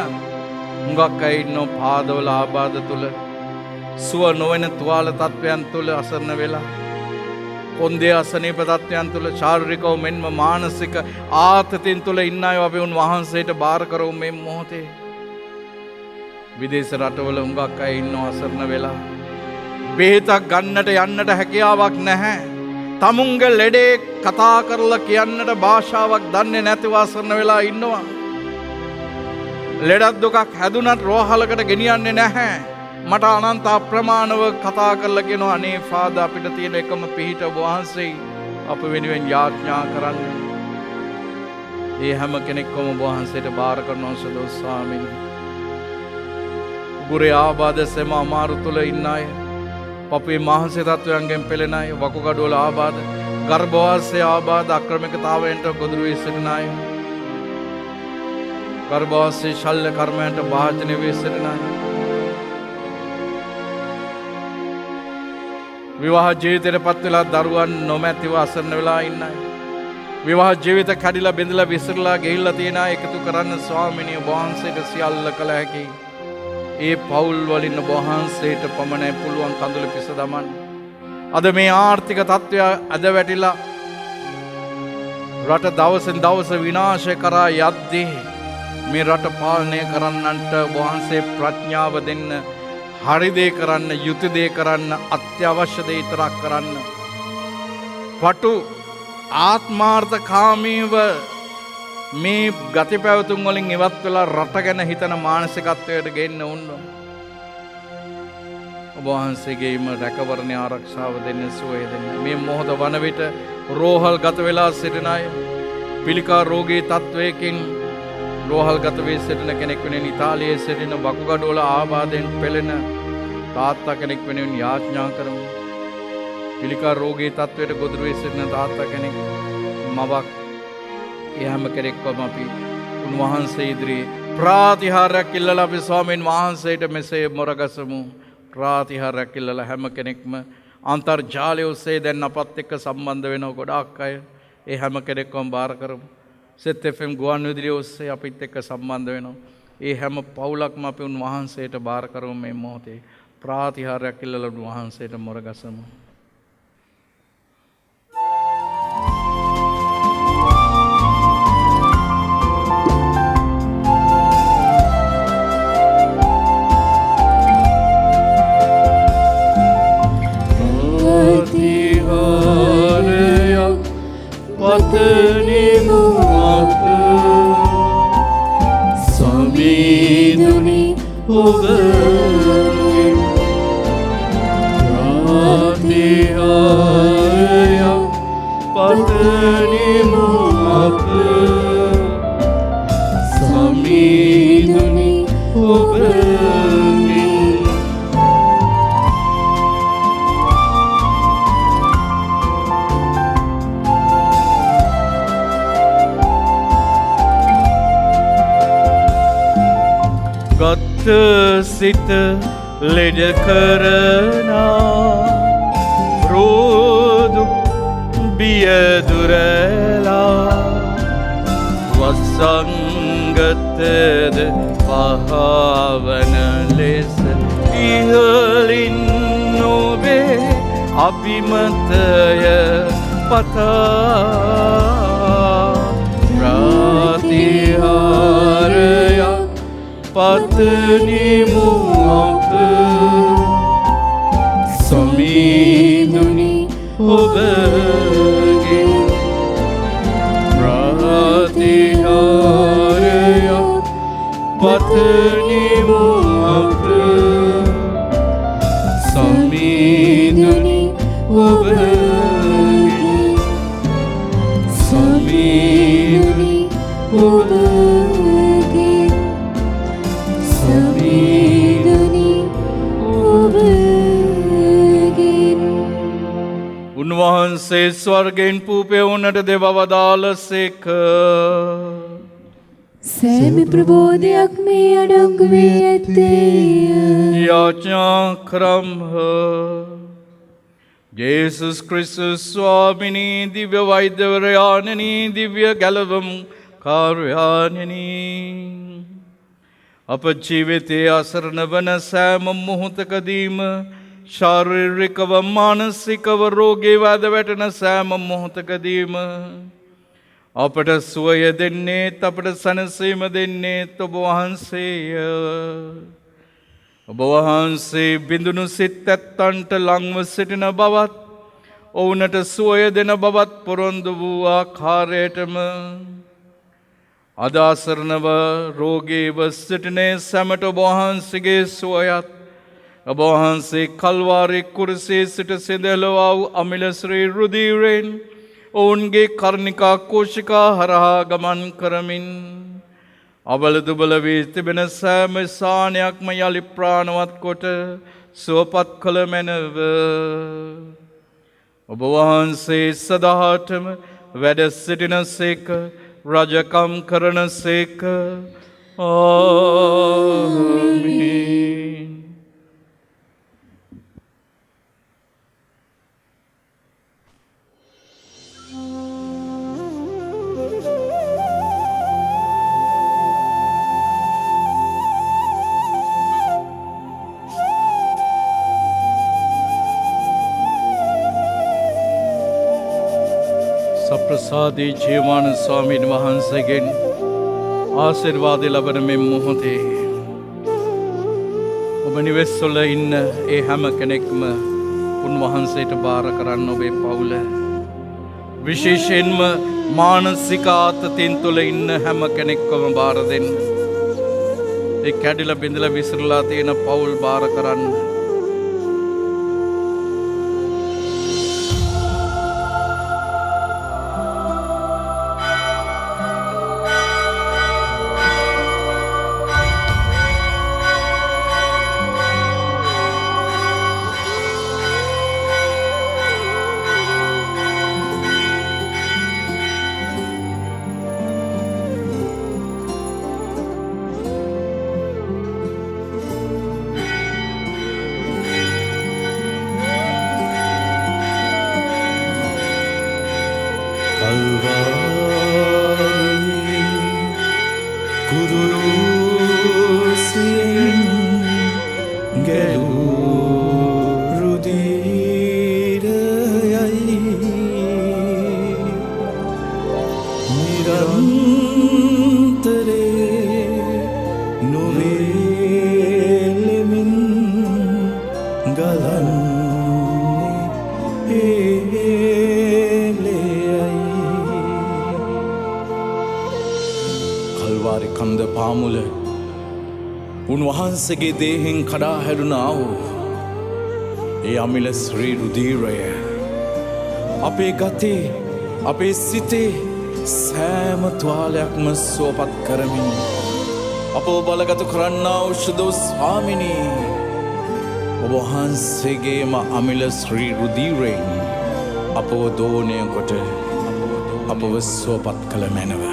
හුඟක් අය ඉන්නව පාදවල ආබාධ තුල, සුව නොවන තුවාල තත්වයන් තුළ අසරණ වෙලා. කොන්දේ අසනීප තත්ත්වයන් තුළ ශාරීරිකව මෙන්ම මානසික ආතතින් තුළ ඉන්න අය අපි උන්වහන්සේට බාර කරමු මේ මොහොතේ. විදේශ රටවල හුඟක් අය ඉන්නවා අසරණ වෙලා. බෙහෙතක් ගන්නට යන්නට හැකියාවක් නැහැ. තමුන්ගේ ලෙඩේ කතා කරලා කියන්නට භාෂාවක් දන්නේ නැතිව අසරණ වෙලා ඉන්නවා. ලෙඩක් දුකක් හැදුනත් රෝහලකට ගෙනියන්නේ නැහැ. මට අනන්ත අප්‍රමාණව කතා කරලා කියනවා අනේ ෆාදර් අපිට තියෙන එකම පිහිට ඔබ වහන්සේ අප වෙනුවෙන් යාඥා කරන්න. ඒ හැම කෙනෙක්වම ඔබ වහන්සේට බාර කරනවා සදෝ ස්වාමීනි. ගුරේ ආබාධ සෙම අමාරු තුල ඉන්න අය, පපුවේ මානසික තත්ත්වයන්ගෙන් පෙළෙන අය, වකුගඩුවල ආබාධ, ගර්භාෂයේ ආබාධ, අක්‍රමිකතාවයන්ට ගොදුරු වී සිටින අය, ගර්භාෂයේ ශල්‍ය කර්මයන්ට භාජනය වී සිටින අය, විවාහ ජීවිතයට පත් වෙලා දරුවන් නොමැතිව අසරණ වෙලා ඉන්න අය, විවාහ ජීවිත කැඩිලා බිඳලා විසිරලා ගිහිල්ලා තියෙන අය එකතු කරන්න ස්වාමිනිය වහන්සේට සියල්ල කළ හැකි. ඒ පවුල් වලින් වහන්සේට පමණයි පුළුවන් කඳුළු පිස දමන්න. අද මේ ආර්ථික තත්ත්වය අද වැටිලා රට දවසින් දවස විනාශය කරා යද්දී මේ රට පාලනය කරන්නන්ට වහන්සේ ප්‍රඥාව දෙන්න, හරි දේ කරන්න, යුතු දේ කරන්න, අත්‍යවශ්‍ය දේ විතරක් කරන්න. පටු ආත්මාර්ථකාමීව මේ ගති පැවතුම් වලින් ඉවත් වෙලා රට ගැන හිතන මානසිකත්වයට ගෙන්න උන්න. ඔබ වහන්සේගේම රැකවරණ ආරක්ෂාව දෙන්න, සුවය දෙන්න. මේ මොහොත වන විට රෝහල් ගත වෙලා සිටින අය, පිළිකා රෝගී තත්වයකින් රෝහල් ගත වී සිටින කෙනෙක් වෙනුවෙන් ඉතාලියේ සිටින වකුගඩුවල ආබාධයෙන් පෙළෙන තාත්තා කෙනෙක් වෙනුවෙන් යාඥා කරමු. පිළිකා රෝගී තත්වයට ගොදුරු වී සිටින තාත්තා කෙනෙක්, මවක්, ඒ හැම කෙනෙක්වම අපි උන්වහන්සේ ඉදිරියේ ප්‍රාතිහාරයක් ඉල්ලලා අපි ස්වාමීන් වහන්සේට මෙසේ මොරගසමු. ප්‍රාතිහාරයක් ඉල්ලලා හැම කෙනෙක්ම අන්තර්ජාලය ඔස්සේ දැන් අපත් එක්ක සම්බන්ධ වෙන ගොඩාක් අය, ඒ හැම කෙනෙක්වම බාර කරමු. සෙත් FM ගුවන් විදුලිය ඔස්සේ අපිත් එක්ක සම්බන්ධ වෙනවා. ඒ හැම පවුලක්ම අපි උන්වහන්සේට බාර කරමු. මේ මොහොතේ ප්‍රාතිහාරයක් ඉල්ලලා උන්වහන්සේට මොරගසමු. පතනිමු අප සමීදුනි ඔබගේ ප්‍රාතිහාරයක් පතනිමු අප සමීදුනි ඔබගේ ගත්ත සිත ලෙඩ කරනා රෝදු බියදුරලා වසංගතද පහවන ලෙස ඉහලින් නොවේ අභිමතය පතා ප්‍රාතිහාරයක් පතනිමු අප සමීදුනි ඔබගේ ප්‍රාතිහාරයක් පතනිමු අප සමීදුනි ඔබගේ සමීදුනි ඔබගේ උන්වහන්සේ ස්වර්ගයෙන් පූපෙවුනට දෙවවදාලසේක. සෑම ප්‍රබෝධයක් මේ අඩංගු වී ඇත්තේය. යාඥා කරම්හ. ජේසුස් ක්‍රිස්තුස් ස්වාමිනී, දිව්‍ය වෛද්‍යවරයාණෙනී, දිව්‍ය ගැලවම් කාර්යාණෙනී, අප ජීවිතයේ අසරණ වන සෑම මොහොතකදීම ශාරීරිකව මානසිකව රෝගී වද වැටෙන සෑම මොහොතකදීම අපට සුවය දෙන්නේත් අපට සැනසීම දෙන්නේත් ඔබ වහන්සේය. ඔබ වහන්සේ බිඳුණු සිත් ඇත්තන්ට ලංව සිටින බවත් ඔවුනට සුවය දෙන බවත් පොරොන්දු වූ ආකාරයටම අදාසරණව රෝගීව සිටිනේ සැමට ඔබ වහන්සේගේ සුවයත් ඔබ වහන්සේ කල්වාරි කුරුසියේ සිට සිඳලවා වූ අමිල ශ්‍රී රුධිරයෙන් ඔවුන්ගේ කර්ණිකා කෝෂිකා හරහා ගමන් කරමින් අවල දුබල වී තිබෙන සෑම ස්ථානයක්ම යලි ප්‍රාණවත් කොට සුවපත් කළ මැනව. ඔබ වහන්සේ සදාටම වැඩ සිටින සේක රජකම් කරන සේක. ආමීන්. සප්‍රසාදී ජීවමාන ස්වාමීන් වහන්සේගෙන් ආශිර්වාද ලබන මෙම මොහොතේ ඔබ නිවෙස්වල ඉන්න ඒ හැම කෙනෙක්ම උන්වහන්සේට බාර කරන්න ඔබේ පවුල විශේෂයෙන්ම මානසික ආතතින් තුළ ඉන්න හැම කෙනෙක්වම බාර දෙන්න. ඒ කැඩිලා බිඳලා විසිරලා තියෙන පවුල් බාර කරන්න. උන්වහන්සේගේ දේහෙන් කඩා හැරුණා වූ ඒ අමිල ශ්‍රී රුධිරය අපේ ගතේ අපේ සිතේ සෑම තුවාලයක්ම සුවපත් කරමින් අපව බලගත කරන්නා වූ ශුද්ධ ස්වාමිනී ඔබ වහන්සේගේම අමිල ශ්‍රී රුධිරයෙන් අපව දෝණය කොට අපව සුවපත් කළ මැනව.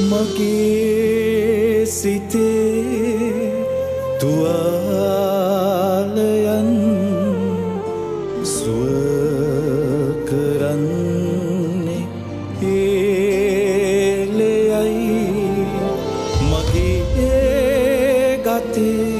මගේ සිතේ තුවාලයන් සුව කරන්නේ ඒලෙයයි මගේ ගතේ